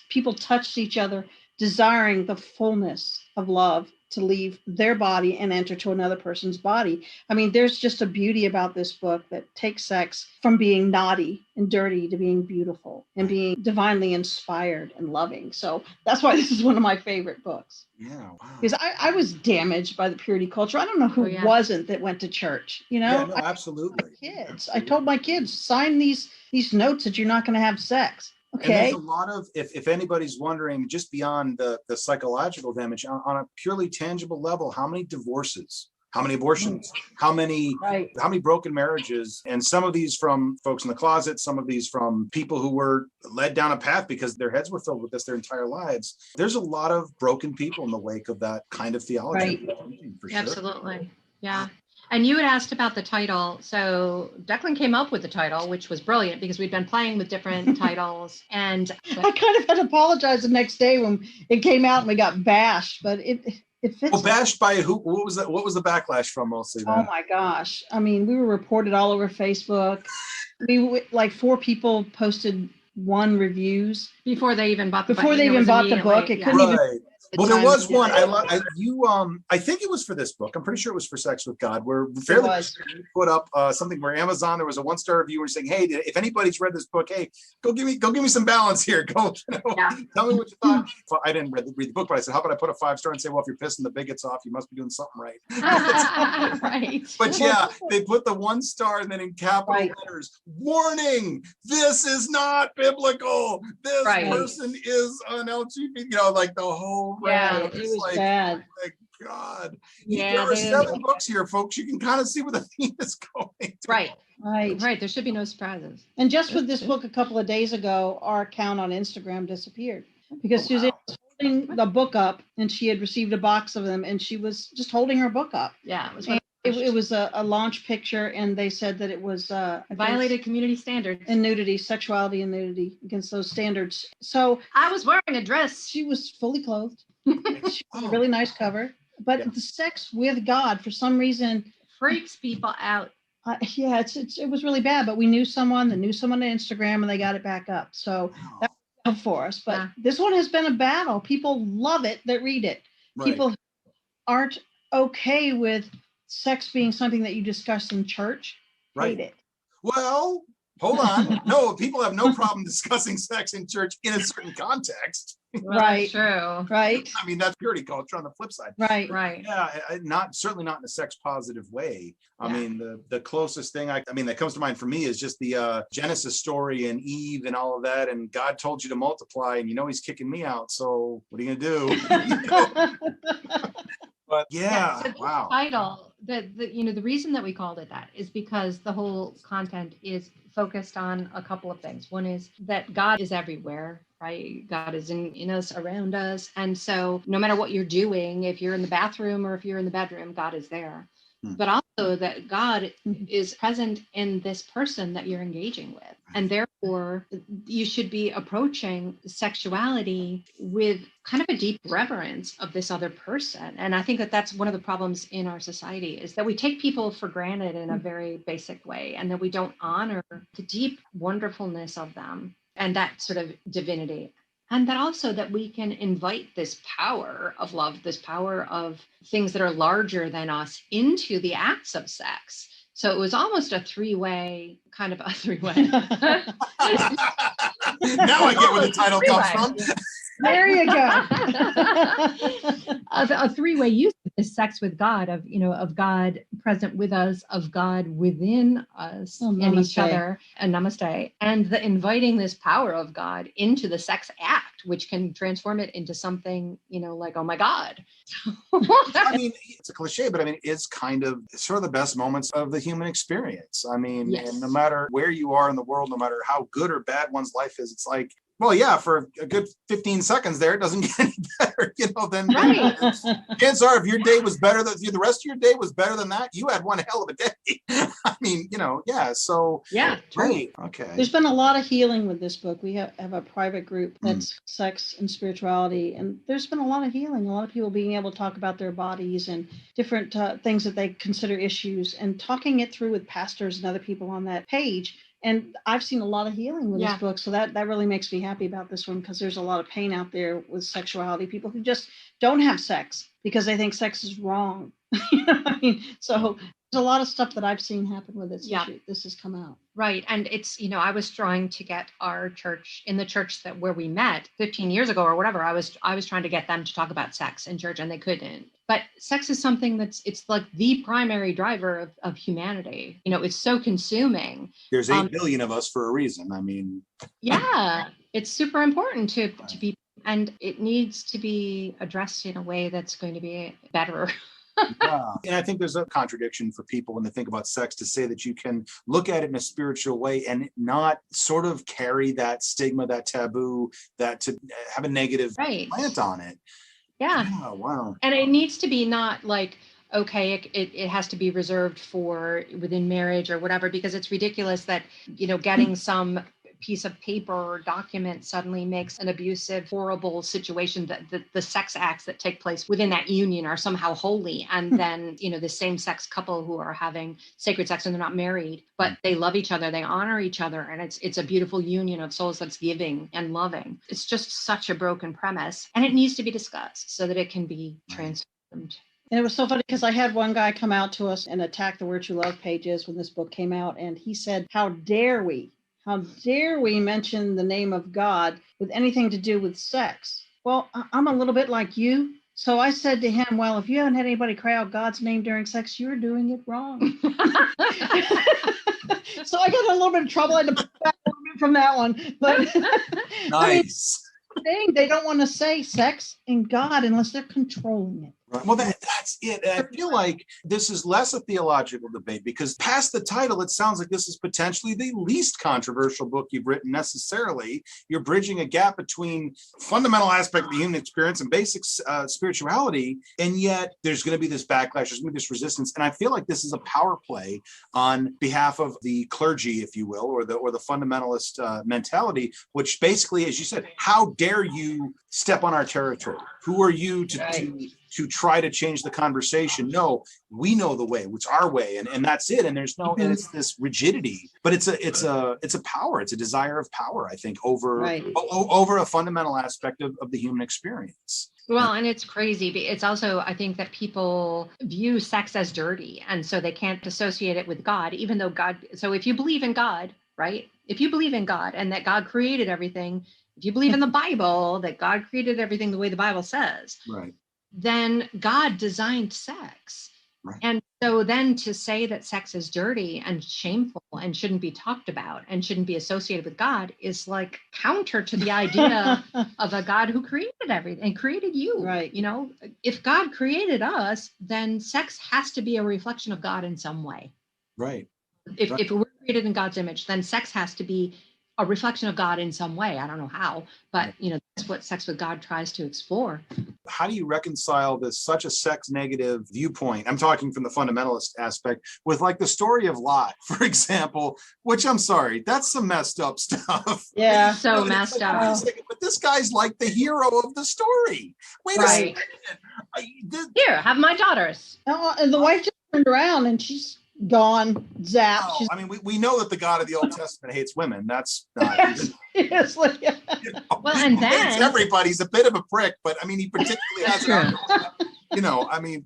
people touched each other, desiring the fullness of love to leave their body and enter to another person's body? I mean, there's just a beauty about this book that takes sex from being naughty and dirty to being beautiful and being divinely inspired and loving. So that's why this is one of my favorite books. Yeah, wow. Because I was damaged by the purity culture. I don't know who wasn't that went to church, Yeah, no, absolutely. I told my kids, sign these notes that you're not going to have sex. And Okay. there's a lot of, if anybody's wondering, just beyond the psychological damage, on a purely tangible level, how many divorces, how many abortions, how many Right. broken marriages, and some of these from folks in the closet, some of these from people who were led down a path because their heads were filled with this their entire lives. There's a lot of broken people in the wake of that kind of theology. Right. For sure. Absolutely. Yeah. And you had asked about the title. So Declan came up with the title, which was brilliant because we'd been playing with different titles. And I kind of had to apologize the next day when it came out and we got bashed, but it fits. Well, bashed by who? What was that? What was the backlash from mostly? Then? Oh my gosh. I mean, we were reported all over Facebook. Like 4 people posted 1 reviews before they even bought the book. before they even bought the book. It couldn't even. Right. Well, there was one. I think it was for this book. I'm pretty sure it was for Sex with God, where fairly recently put up something where Amazon, there was a 1-star reviewer saying, "Hey, if anybody's read this book, hey, go give me some balance here. Go, tell me what you thought." Well, I didn't read the book, but I said, "How about I put a 5-star and say, well, if you're pissing the bigots off, you must be doing something right." Right. But yeah, they put the 1-star and then in capital letters, "Warning: this is not biblical. This person is an LGBT." Like the whole. Yeah, it was bad. Like, God. Yeah, there are 7 books here, folks. You can kind of see where the theme is going. Right. There should be no surprises. And just with this book a couple of days ago, our account on Instagram disappeared because Suzanne was holding the book up and she had received a box of them and she was just holding her book up. Yeah, it was a launch picture and they said that it was violated community standards and nudity, sexuality and nudity, against those standards. So I was wearing a dress. She was fully clothed. She was a really nice cover, but the sex with God for some reason freaks people out. It was really bad. But we knew someone that knew someone on Instagram, and they got it back up. So that was helpful for us. But this one has been a battle. People love it that read it. Right. People aren't okay with sex being something that you discuss in church. Right. Hate it. Well, hold on. No, people have no problem discussing sex in church in a certain context. Right. True. Right. I mean, that's purity culture on the flip side. Right. Yeah, certainly not in a sex positive way. I mean, the closest thing that comes to mind for me is just the Genesis story and Eve and all of that. And God told you to multiply, and he's kicking me out. So what are you gonna do? But so wow. Title, the reason that we called it that is because the whole content is focused on a couple of things. One is that God is everywhere, right? God is in us, around us. And so no matter what you're doing, if you're in the bathroom or if you're in the bedroom, God is there. But also that God is present in this person that you're engaging with. And therefore, you should be approaching sexuality with kind of a deep reverence of this other person. And I think that that's one of the problems in our society is that we take people for granted in a very basic way, and that we don't honor the deep wonderfulness of them and that sort of divinity. And that also that we can invite this power of love, this power of things that are larger than us into the acts of sex. So it was almost a three-way. Now I get where the title comes from. There you go. A three-way use of this sex with God, of God present with us, of God within us and each other, and namaste, and the inviting this power of God into the sex act, which can transform it into something, like, oh my God. I mean, it's a cliche, but it's sort of the best moments of the human experience. I mean, and no matter where you are in the world, no matter how good or bad one's life is, it's like, well, yeah, for a good 15 seconds there, it doesn't get any better, than chances are if your day was better than the rest of your day was better than that, you had one hell of a day. I mean, so great. Okay. There's been a lot of healing with this book. We have a private group that's sex and spirituality, and there's been a lot of healing, a lot of people being able to talk about their bodies and different things that they consider issues, and talking it through with pastors and other people on that page. And I've seen a lot of healing with this book. So that really makes me happy about this one, because there's a lot of pain out there with sexuality. People who just don't have sex because they think sex is wrong. So there's a lot of stuff that I've seen happen with it. This has come out. Right. And it's, I was trying to get our church, in the church where we met 15 years ago or whatever, I was trying to get them to talk about sex in church, and they couldn't. But sex is something it's like the primary driver of humanity. It's so consuming. There's 8 billion of us for a reason. I mean. Yeah. It's super important to be, and it needs to be addressed in a way that's going to be better. Yeah. And I think there's a contradiction for people when they think about sex to say that you can look at it in a spiritual way and not sort of carry that stigma, that taboo, that to have a negative slant on it. Yeah. Oh, wow. And it needs to be not like, okay, it has to be reserved for within marriage or whatever, because it's ridiculous that, getting some piece of paper or document suddenly makes an abusive, horrible situation, that the sex acts that take place within that union are somehow holy. And then, the same sex couple who are having sacred sex and they're not married, but they love each other, they honor each other. And it's a beautiful union of souls that's giving and loving. It's just such a broken premise, and it needs to be discussed so that it can be transformed. And it was so funny because I had one guy come out to us and attack the Word True Love pages when this book came out. And he said, how dare we mention the name of God with anything to do with sex? Well, I'm a little bit like you. So I said to him, well, if you haven't had anybody cry out God's name during sex, you're doing it wrong. So I got a little bit of trouble. I had to back a little bit from that one. But Nice. They don't want to say sex and God unless they're controlling it. Right. Well, that's it. And I feel like this is less a theological debate, because past the title, it sounds like this is potentially the least controversial book you've written necessarily. You're bridging a gap between fundamental aspect of the human experience and basic spirituality. And yet there's going to be this backlash, there's going to be this resistance. And I feel like this is a power play on behalf of the clergy, if you will, or the fundamentalist mentality, which basically, as you said, how dare you step on our territory? Who are you to try to change the conversation? No, we know the way. It's our way, and that's it. And there's no, and it's this rigidity, but it's a power. It's a desire of power, I think, over a fundamental aspect of the human experience. Well, and it's crazy. It's also, I think, that people view sex as dirty, and so they can't associate it with God, even though God. So if you believe in God, right? If you believe in God and that God created everything, if you believe in the Bible that God created everything the way the Bible says, right, then God designed sex. Right. And so then to say that sex is dirty and shameful and shouldn't be talked about and shouldn't be associated with God is like counter to the idea of a God who created everything and created you. Right. If God created us, then sex has to be a reflection of God in some way. Right. If we're created in God's image, then sex has to be a reflection of God in some way. I don't know how, but that's what Sex with God tries to explore. How do you reconcile this such a sex negative viewpoint? I'm talking from the fundamentalist aspect with like the story of Lot, for example, which I'm sorry, that's some messed up stuff. Yeah. So messed up. But this guy's like the hero of the story. Wait a second. Here, have my daughters. And the wife just turned around and she's gone, zapped. No, I mean, we know that the God of the Old Testament hates women. That's not seriously. Well, and then everybody's a bit of a prick, but I mean, he particularly has it. I mean.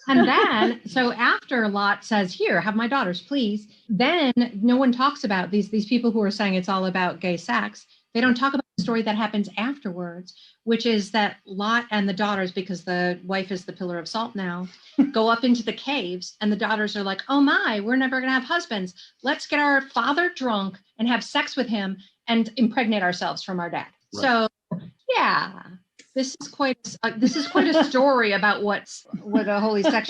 And then, so after Lot says, "Here, have my daughters, please," then no one talks about these people who are saying it's all about gay sex. They don't talk about the story that happens afterwards, which is that Lot and the daughters, because the wife is the pillar of salt now, go up into the caves, and the daughters are like, "Oh my, we're never going to have husbands. Let's get our father drunk and have sex with him and impregnate ourselves from our dad." Right. So, yeah, this is quite a story about what a holy sex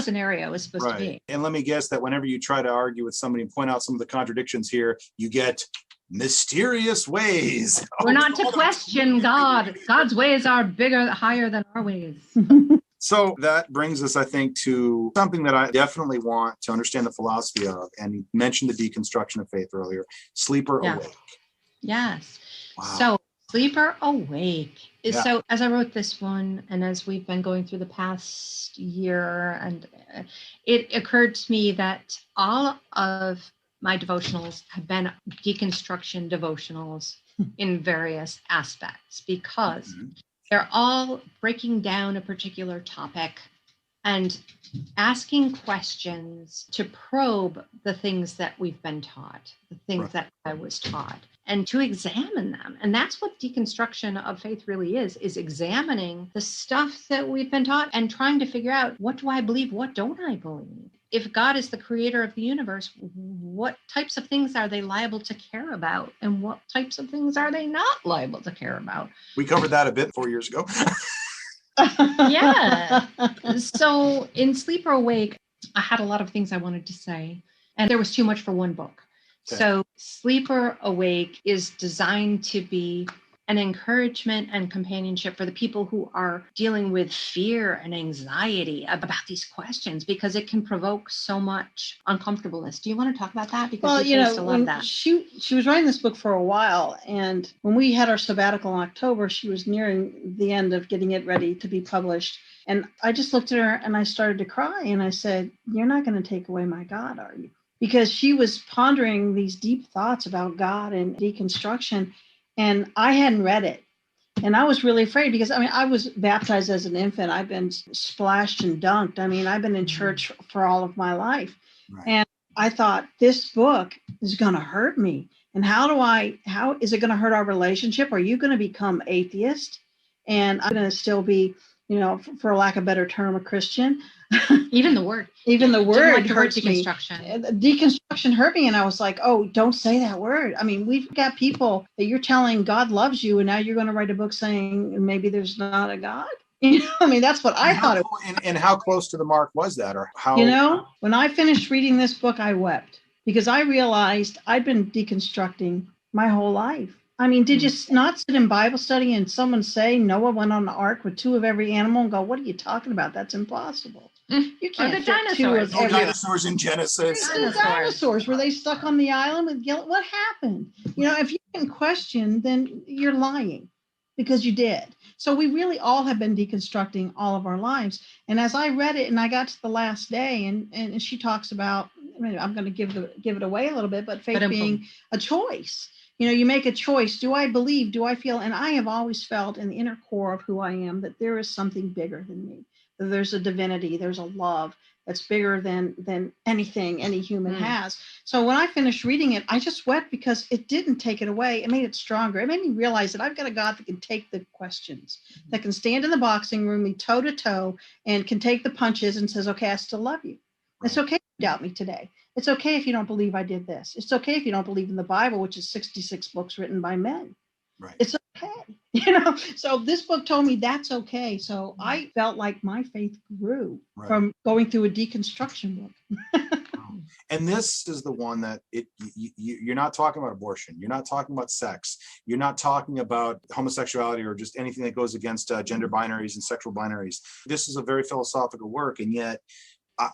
scenario is supposed to be. And let me guess that whenever you try to argue with somebody and point out some of the contradictions here, you get mysterious ways. We're not to question God. God's ways are higher than our ways. So that brings us, I think, to something that I definitely want to understand the philosophy of. And you mentioned the deconstruction of faith earlier. Sleeper awake. Yes. Wow. So sleeper awake. Yeah. So as I wrote this one, and as we've been going through the past year, and it occurred to me that all of my devotionals have been deconstruction devotionals in various aspects, because they're all breaking down a particular topic and asking questions to probe the things that we've been taught, the things that I was taught, and to examine them. And that's what deconstruction of faith really is examining the stuff that we've been taught and trying to figure out, what do I believe? What don't I believe? if God is the creator of the universe, what types of things are they liable to care about? And what types of things are they not liable to care about? We covered that a bit 4 years ago. Yeah. So in Sleep or Awake, I had a lot of things I wanted to say, and there was too much for one book. Okay. So Sleep or Awake is designed to be an encouragement and companionship for the people who are dealing with fear and anxiety about these questions, because it can provoke so much uncomfortableness. Do you want to talk about that? Because Well, we used to love that. she was writing this book for a while, and when we had our sabbatical in October, she was nearing the end of getting it ready to be published. And I just looked at her and I started to cry, and I said, "You're not going to take away my God, are you?" Because she was pondering these deep thoughts about God and deconstruction, and I hadn't read it. And I was really afraid because, I mean, I was baptized as an infant. I've been splashed and dunked. I mean, I've been in church for all of my life. Right. And I thought, this book is going to hurt me. And how is it going to hurt our relationship? Are you going to become atheist? And I'm going to still be, for lack of a better term, a Christian. Even the word. Even the word like the word hurts me. deconstruction. Deconstruction hurt me, and I was like, "Oh, don't say that word." I mean, we've got people that you're telling God loves you, and now you're going to write a book saying maybe there's not a God. I mean, that's what I thought. And how close to the mark was that, or how? When I finished reading this book, I wept because I realized I'd been deconstructing my whole life. I mean, did you not sit in Bible study and someone say Noah went on the ark with two of every animal and go, "What are you talking about? That's impossible." You can't the fit two of No every. dinosaurs in Genesis. The dinosaurs, were they stuck on the island with guilt? What happened? If you can question, then you're lying because you did. So we really all have been deconstructing all of our lives. And as I read it and I got to the last day, and she talks about, I'm going to give it away a little bit, but faith being a choice. You make a choice. Do I believe? Do I feel? And I have always felt in the inner core of who I am that there is something bigger than me. That there's a divinity. There's a love that's bigger than anything any human has. So when I finished reading it, I just wept because it didn't take it away. It made it stronger. It made me realize that I've got a God that can take the questions, that can stand in the boxing room, me toe to toe, and can take the punches and says, "Okay, I still love you. It's okay if you doubt me today. It's okay if you don't believe I did this. It's okay if you don't believe in the Bible, which is 66 books written by men. Right. It's okay." So this book told me that's okay. So I felt like my faith grew from going through a deconstruction book. And this is the one that you're not talking about abortion. You're not talking about sex. You're not talking about homosexuality or just anything that goes against gender binaries and sexual binaries. This is a very philosophical work, and yet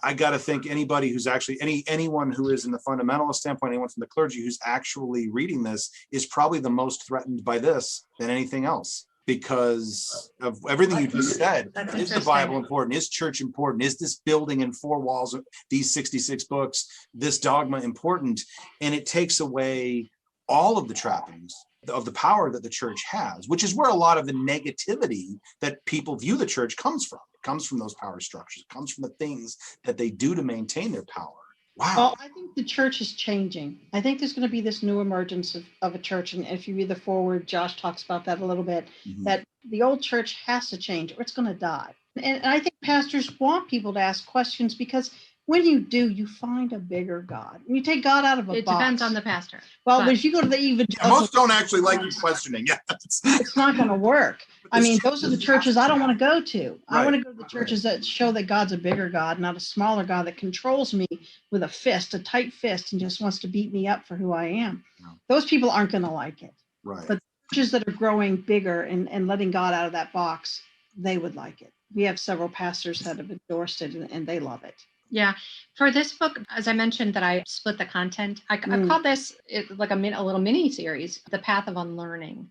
I got to think anybody who's actually anyone who is in the fundamentalist standpoint, anyone from the clergy who's actually reading this is probably the most threatened by this than anything else, because of everything you just said. Is the Bible important? Is church important? Is this building in four walls, these 66 books, this dogma important? And it takes away all of the trappings of the power that the church has, which is where a lot of the negativity that people view the church comes from. It comes from those power structures. It comes from the things that they do to maintain their power. Wow. Well, I think the church is changing. I think there's going to be this new emergence of a church. And if you read the foreword, Josh talks about that a little bit, that the old church has to change or it's going to die. And I think pastors want people to ask questions because when you do, you find a bigger God. When you take God out of a box. It depends on the pastor. Well, but if you go to the evangelical, most don't actually like you questioning. Yeah, it's not going to work. I mean, those are the churches I don't want to go to. Right. I want to go to the churches that show that God's a bigger God, not a smaller God that controls me with a fist, a tight fist, and just wants to beat me up for who I am. No. Those people aren't going to like it. Right. But churches that are growing bigger and letting God out of that box, they would like it. We have several pastors that have endorsed it and they love it. Yeah. For this book, as I mentioned, that I split the content. I called this like a little mini series, The Path of Unlearning.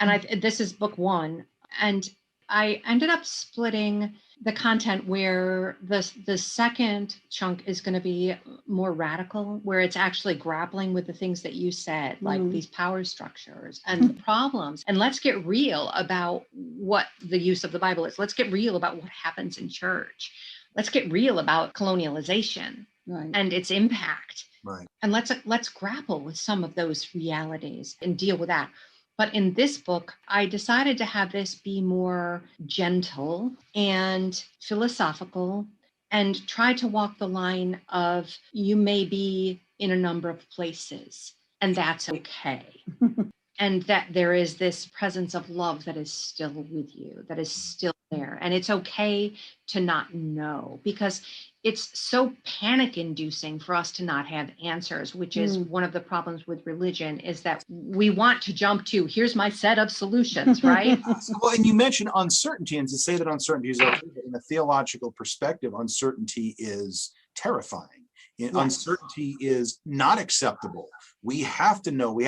And this is book 1. And I ended up splitting the content where the second chunk is going to be more radical, where it's actually grappling with the things that you said, like these power structures and the problems. And let's get real about what the use of the Bible is. Let's get real about what happens in church. Let's get real about colonialization and its impact. Right. And let's grapple with some of those realities and deal with that. But in this book, I decided to have this be more gentle and philosophical and try to walk the line of you may be in a number of places, and that's okay. And that there is this presence of love that is still with you, that is still there. And it's okay to not know, because it's so panic inducing for us to not have answers, which is one of the problems with religion, is that we want to jump to, here's my set of solutions, right? Well, and you mentioned uncertainty, and to say that uncertainty is okay, but in a theological perspective, uncertainty is terrifying. Uncertainty is not acceptable. We have to know,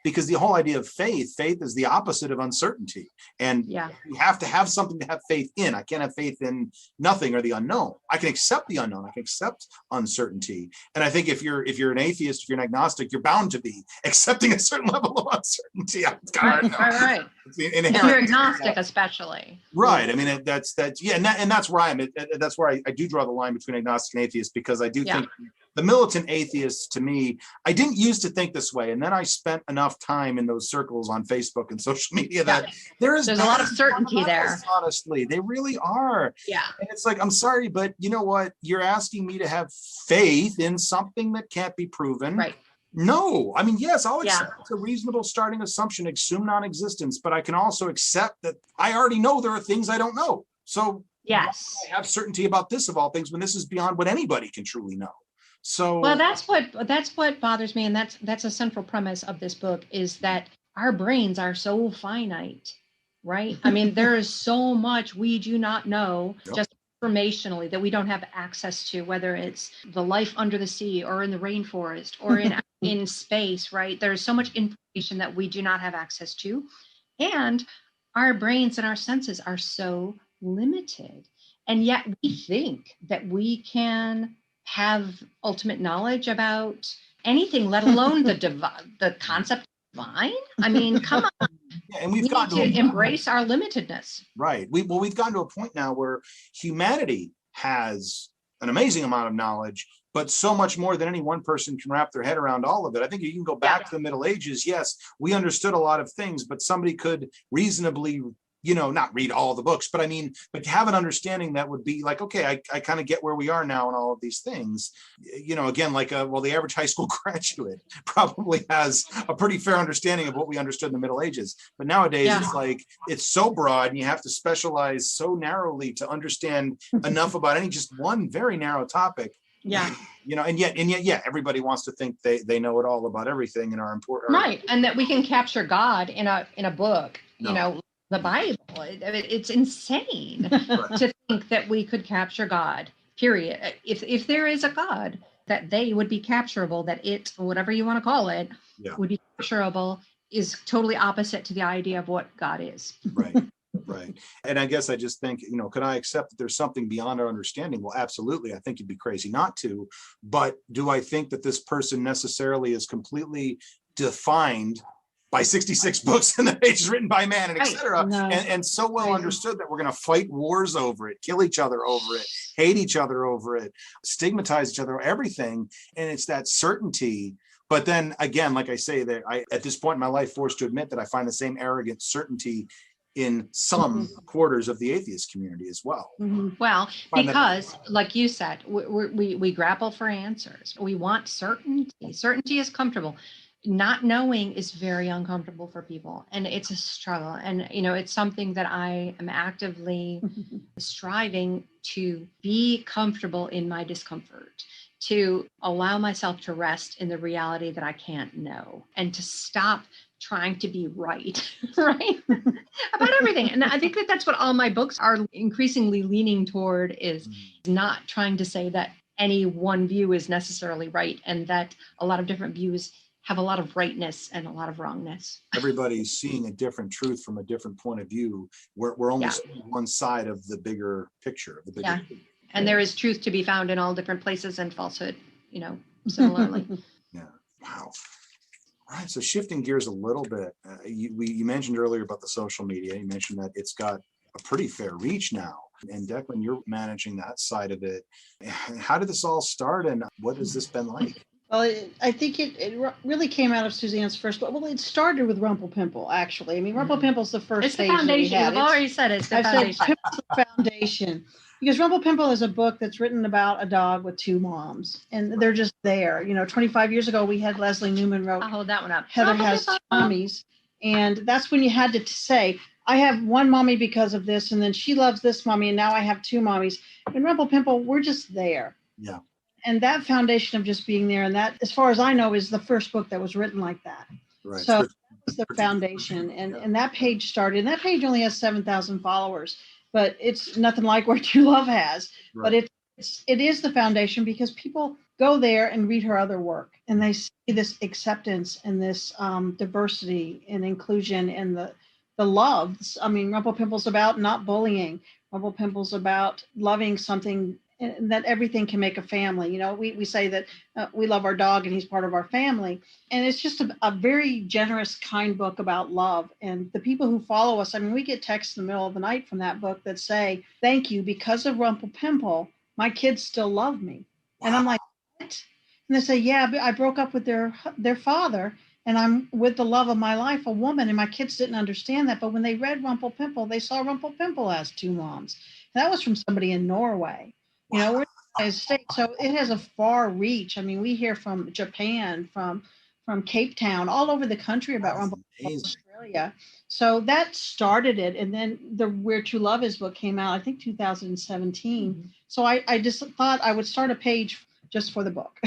because the whole idea of faith is the opposite of uncertainty. And we have to have something to have faith in. I can't have faith in nothing or the unknown. I can accept the unknown. I can accept uncertainty. And I think if you're an atheist, if you're an agnostic, you're bound to be accepting a certain level of uncertainty. Right. If you're agnostic, especially. Right. I mean, that's and that's where I am. That's where I do draw the line between agnostic and atheist, because I do think the militant atheists, to me, I didn't used to think this way, and then I spent enough time in those circles on Facebook and social media that there's a lot of certainty there. Honestly, they really are. Yeah. And it's like, I'm sorry, but you know what? You're asking me to have faith in something that can't be proven. Right. No, I mean, yes, I'll accept it's a reasonable starting assumption, assume non-existence, but I can also accept that I already know there are things I don't know. So yes, I have certainty about this of all things when this is beyond what anybody can truly know. So well, that's what bothers me, and that's a central premise of this book, is that our brains are so finite, right? I mean, there is so much we do not know, just informationally, that we don't have access to, whether it's the life under the sea or in the rainforest or in space, right? There's so much information that we do not have access to, and our brains and our senses are so limited, and yet we think that we can have ultimate knowledge about anything, let alone the concept of divine. I mean, come on. And we've got to embrace our limitedness. Right. We've gotten to a point now where humanity has an amazing amount of knowledge, but so much more than any one person can wrap their head around all of it. I think you can go back to the Middle Ages. Yes, we understood a lot of things, but somebody could reasonably, not read all the books, but have an understanding that would be like, okay, I kind of get where we are now and all of these things. Again, like, the average high school graduate probably has a pretty fair understanding of what we understood in the Middle Ages. But nowadays it's like, it's so broad and you have to specialize so narrowly to understand enough about any just one very narrow topic. Yeah. And yet, everybody wants to think they know it all about everything and are important. Right. And that we can capture God in a book, the Bible. It's insane to think that we could capture God, period. If there is a God, that they would be capturable, that it, whatever you want to call it, would be capturable, is totally opposite to the idea of what God is. Right. Right. And I guess I just think, could I accept that there's something beyond our understanding? Well, absolutely. I think you'd be crazy not to. But do I think that this person necessarily is completely defined by 66 books and the pages written by man, and et cetera, and so well understood that we're going to fight wars over it, kill each other over it, hate each other over it, stigmatize each other, everything. And it's that certainty. But then again, like I say, that I, at this point in my life, forced to admit that I find the same arrogant certainty in some quarters of the atheist community as well. Well, because like you said, we grapple for answers. We want certainty. Certainty is comfortable. Not knowing is very uncomfortable for people, and it's a struggle. And it's something that I am actively striving to be comfortable in my discomfort, to allow myself to rest in the reality that I can't know, and to stop trying to be right about everything. And I think that that's what all my books are increasingly leaning toward, is not trying to say that any one view is necessarily right, and that a lot of different views have a lot of rightness and a lot of wrongness. Everybody's seeing a different truth from a different point of view. We're only seeing one side of the bigger picture. And there is truth to be found in all different places, and falsehood, similarly. Yeah. Wow. All right. So shifting gears a little bit, you mentioned earlier about the social media. You mentioned that it's got a pretty fair reach now. And Declan, you're managing that side of it. How did this all start, and what has this been like? Well, I think it really came out of Suzanne's first book. Well, it started with Rumplepimple, actually. I mean, Rumplepimple the first It's the page that we foundation. had. You've already said it's the I've foundation. said Pimple's the foundation. Because Rumplepimple is a book that's written about a dog with two moms, and they're just there. 25 years ago, we had Leslie Newman wrote I'll hold that one up. Heather Has Two Mommies. And that's when you had to say, I have one mommy because of this, and then she loves this mommy, and now I have two mommies. In Rumplepimple, we're just there. Yeah. And that foundation of just being there, and that, as far as I know, is the first book that was written like that. Right. So that was the foundation. And that page started, and that page only has 7,000 followers, but it's nothing like what True Love has. Right. But it is the foundation because people go there and read her other work, and they see this acceptance and this diversity and inclusion and the love. I mean, Rumplepimple's about not bullying. Rumplepimple's about loving something, and that everything can make a family. We say that we love our dog and he's part of our family. And it's just a very generous, kind book about love. And the people who follow us, I mean, we get texts in the middle of the night from that book that say, thank you, because of Rumplepimple, my kids still love me. Wow. And I'm like, what? And they say, yeah, but I broke up with their father, and I'm with the love of my life, a woman, and my kids didn't understand that. But when they read Rumplepimple, they saw Rumplepimple as two moms. And that was from somebody in Norway. We're in the United States, so it has a far reach. I mean, we hear from Japan, from Cape Town, all over the country about Rumplepimple, Australia. So that started it. And then the Where True Love Is book came out, I think 2017. Mm-hmm. So I just thought I would start a page just for the book.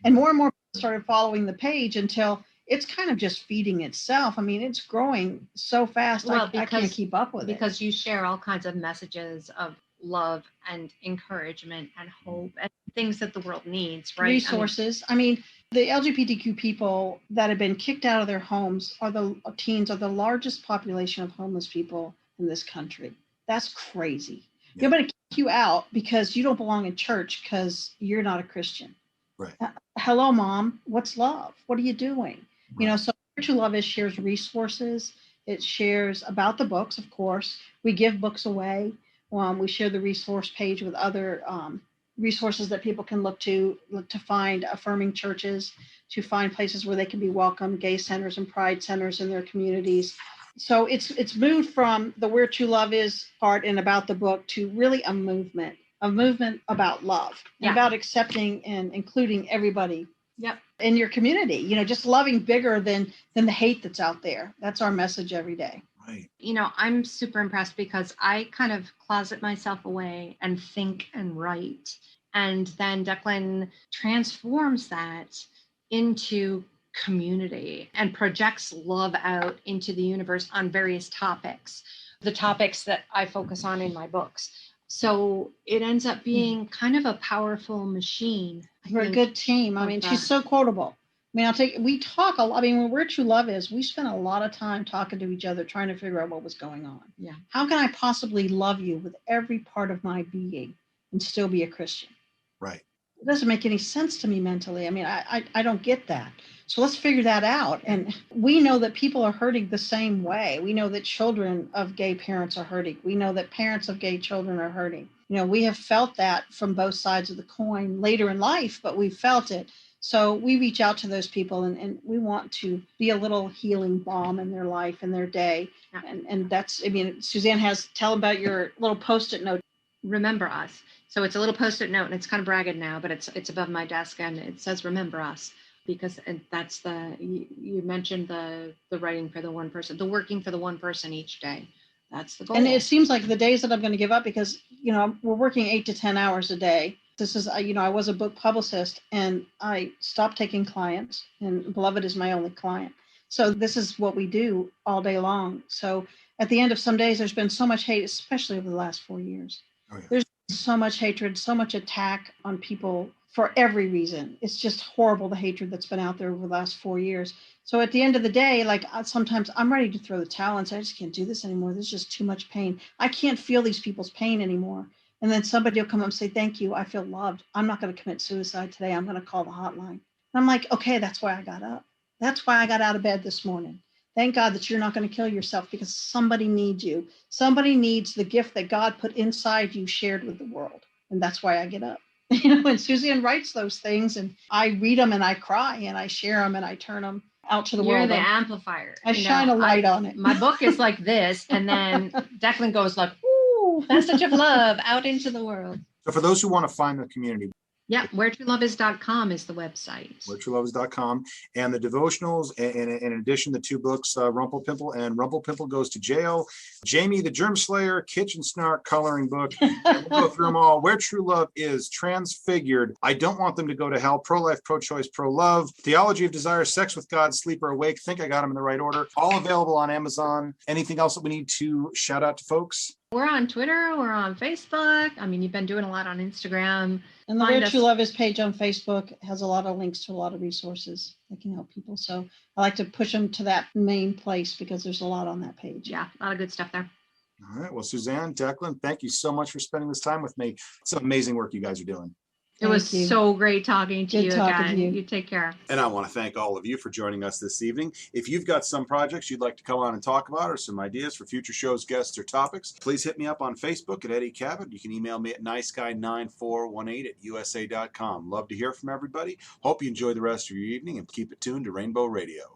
And more people started following the page until it's kind of just feeding itself. I mean, it's growing so fast. Well, I can't keep up with it. Because you share all kinds of messages of love and encouragement and hope and things that the world needs, right? Resources. I mean, the LGBTQ people that have been kicked out of their homes are the largest population of homeless people in this country. That's crazy. Yeah. They're going to kick you out because you don't belong in church because you're not a Christian. Right. Hello, Mom. What's love? What are you doing? Right. So True Love Is shares resources. It shares about the books, of course. We give books away. We share the resource page with other resources that people can look to find affirming churches, to find places where they can be welcome, gay centers and pride centers in their communities. So it's moved from the Where True Love Is part and about the book to really a movement about love, and about accepting and including everybody. Yep. In your community, just loving bigger than the hate that's out there. That's our message every day. Right. I'm super impressed because I kind of closet myself away and think and write. And then Declan transforms that into community and projects love out into the universe on various topics, the topics that I focus on in my books. So it ends up being kind of a powerful machine. We're a good team. I mean, she's so quotable. I mean, we talk a lot. I mean, when Where True Love Is, we spent a lot of time talking to each other, trying to figure out what was going on. Yeah. How can I possibly love you with every part of my being and still be a Christian? Right. It doesn't make any sense to me mentally. I mean, I don't get that. So let's figure that out. And we know that people are hurting the same way. We know that children of gay parents are hurting. We know that parents of gay children are hurting. We have felt that from both sides of the coin later in life, but we felt it. So we reach out to those people and we want to be a little healing balm in their life and their day. Yeah. And that's, I mean, Suzanne tell about your little Post-it note. Remember us. So it's a little Post-it note and it's kind of ragged now, but it's above my desk and it says, remember us. Because that's you mentioned the writing for the one person, the working for the one person each day. That's the goal. And it seems like the days that I'm going to give up because, we're working 8 to 10 hours a day. This is, I was a book publicist and I stopped taking clients, and Beloved is my only client. So this is what we do all day long. So at the end of some days, there's been so much hate, especially over the last 4 years. Oh, yeah. There's so much hatred, so much attack on people for every reason. It's just horrible, the hatred that's been out there over the last 4 years. So at the end of the day, sometimes I'm ready to throw the towel and say, I just can't do this anymore. There's just too much pain. I can't feel these people's pain anymore. And then somebody will come up and say, thank you. I feel loved. I'm not going to commit suicide today. I'm going to call the hotline. And I'm like, okay, that's why I got up. That's why I got out of bed this morning. Thank God that you're not going to kill yourself because somebody needs you. Somebody needs the gift that God put inside you shared with the world. And that's why I get up. When Suzanne writes those things and I read them and I cry and I share them and I turn them out to the You're world. the amplifier. I shine a light on it. My book is like this, and then Declan goes like, "Ooh, message of love out into the world." So for those who want to find the community, Yeah, wheretrueloveis.com is the website. wheretrueloveis.com, and the devotionals, and in addition, the two books, Rumplepimple and Rumplepimple Goes to Jail, Jamie the Germ Slayer, Kitchen Snark coloring book. And we'll go through them all. Where True Love Is, Transfigured, I Don't Want Them to Go to Hell, Pro-Life, Pro-Choice, Pro-Love, Theology of Desire, Sex with God, Sleep or Awake. Think I got them in the right order. All available on Amazon. Anything else that we need to shout out to folks? We're on Twitter. We're on Facebook. I mean, you've been doing a lot on Instagram. And the Find Where us. True Love Is page on Facebook has a lot of links to a lot of resources that can help people. So I like to push them to that main place because there's a lot on that page. Yeah, a lot of good stuff there. All right. Well, Suzanne, Declan, thank you so much for spending this time with me. It's amazing work you guys are doing. It was Thank you. so great talking to Good you talking to again. you. You take care. And I want to thank all of you for joining us this evening. If you've got some projects you'd like to come on and talk about or some ideas for future shows, guests, or topics, please hit me up on Facebook at Eddie Cabot. You can email me at niceguy9418@usa.com. Love to hear from everybody. Hope you enjoy the rest of your evening and keep it tuned to Rainbow Radio.